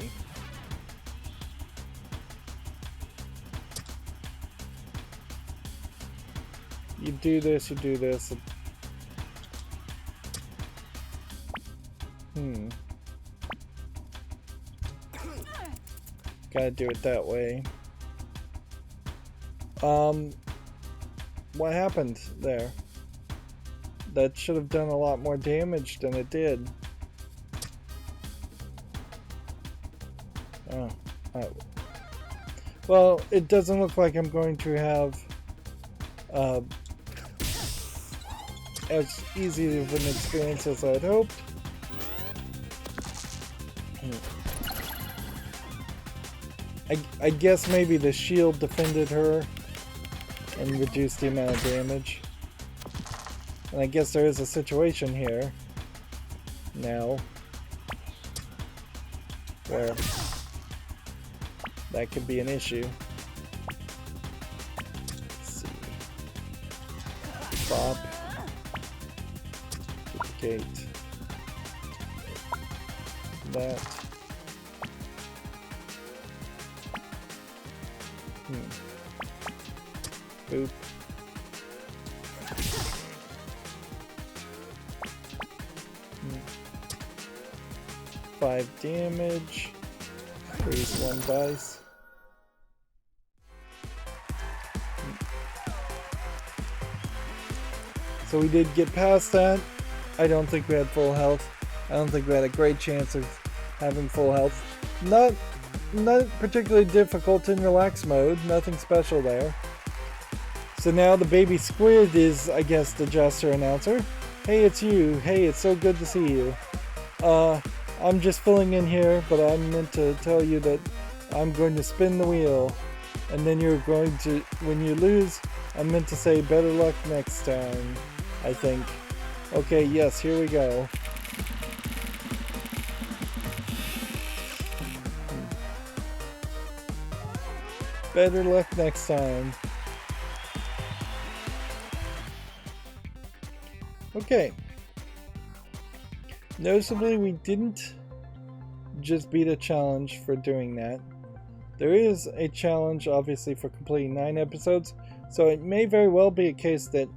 You do this, you do this. Gotta do it that way. What happened there? That should have done a lot more damage than it did. Oh. Well, it doesn't look like I'm going to have as easy of an experience as I'd hoped. I guess maybe the shield defended her and reduced the amount of damage. And I guess there is a situation here now where that could be an issue. Let's see. Bop. Duplicate. Boop. 5 damage. Raise 1 dice. So we did get past that. I don't think we had full health. I don't think we had a great chance of having full health. Not particularly difficult in relax mode. Nothing special there. So now the baby squid is, I guess, the jester announcer. Hey, it's you. Hey, it's so good to see you. I'm just filling in here, but I'm meant to tell you that I'm going to spin the wheel. And then you're going to, when you lose, I'm meant to say better luck next time, I think. Okay, yes, here we go. Better luck next time. Okay. Noticeably, we didn't just beat a challenge for doing that. There is a challenge, obviously, for completing 9 episodes, so it may very well be a case that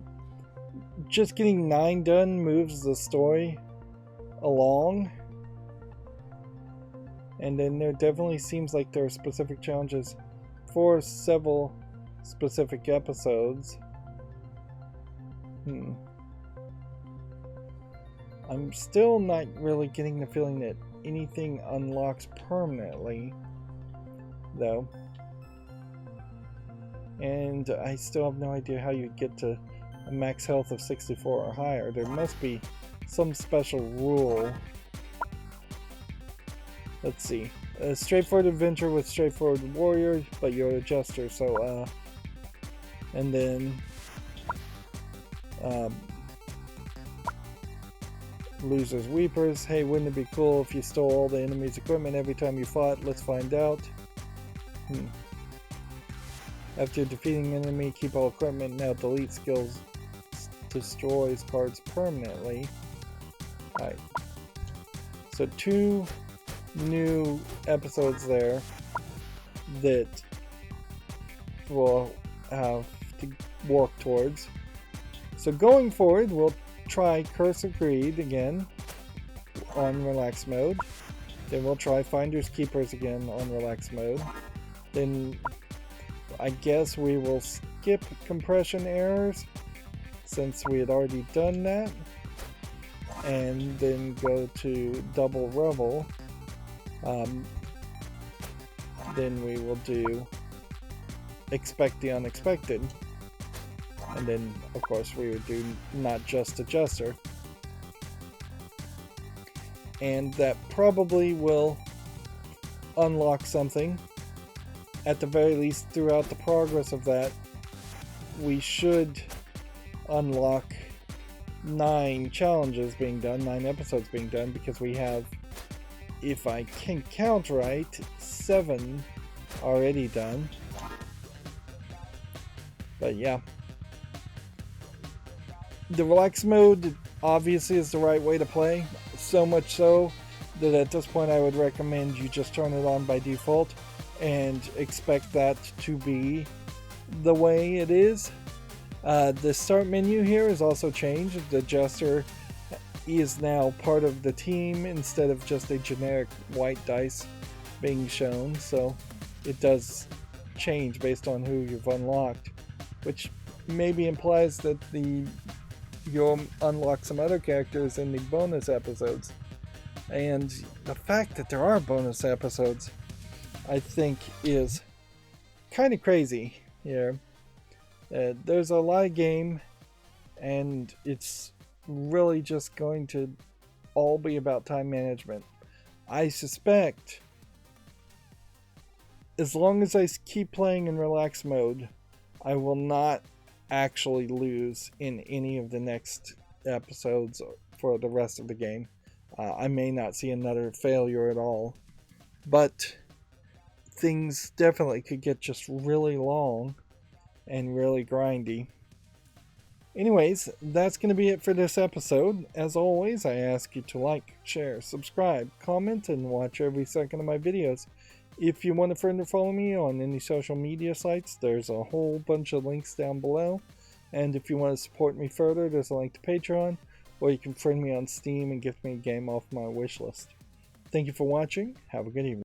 just getting 9 done moves the story along. And then there definitely seems like there are specific challenges for several specific episodes. I'm still not really getting the feeling that anything unlocks permanently, though. And I still have no idea how you get to a max health of 64 or higher. There must be some special rule. Let's see. A straightforward adventure with straightforward warrior, but you're a jester, so, and then, losers weepers. Hey, wouldn't it be cool if you stole all the enemy's equipment every time you fought? Let's find out. After defeating an enemy, keep all equipment. Now delete skills. Destroys cards permanently. Alright. So 2 new episodes there that we'll have to work towards. So going forward, we'll try Curse of Greed again on relax mode. Then we'll try Finders Keepers again on relax mode. Then I guess we will skip compression errors since we had already done that. And then go to Double Revel. Then we will do Expect the Unexpected. And then, of course, we would do Not Just a Jester. And that probably will unlock something. At the very least, throughout the progress of that, we should unlock 9 challenges being done, 9 episodes being done, because we have, if I can count right, 7 already done. But yeah. The relax mode obviously is the right way to play, so much so that at this point I would recommend you just turn it on by default and expect that to be the way it is. The start menu here is also changed. The jester is now part of the team instead of just a generic white dice being shown, so it does change based on who you've unlocked, which maybe implies that you'll unlock some other characters in the bonus episodes. And the fact that there are bonus episodes, I think, is kind of crazy here. There's a lot of game, and it's really just going to all be about time management. I suspect, as long as I keep playing in relax mode, I will not actually lose in any of the next episodes for the rest of the game. I may not see another failure at all, but things definitely could get just really long and really grindy. Anyways, that's going to be it for this episode. As always, I ask you to like, share, subscribe, comment, and watch every second of my videos. If you want to friend or follow me on any social media sites, there's a whole bunch of links down below. And if you want to support me further, there's a link to Patreon, or you can friend me on Steam and gift me a game off my wishlist. Thank you for watching. Have a good evening.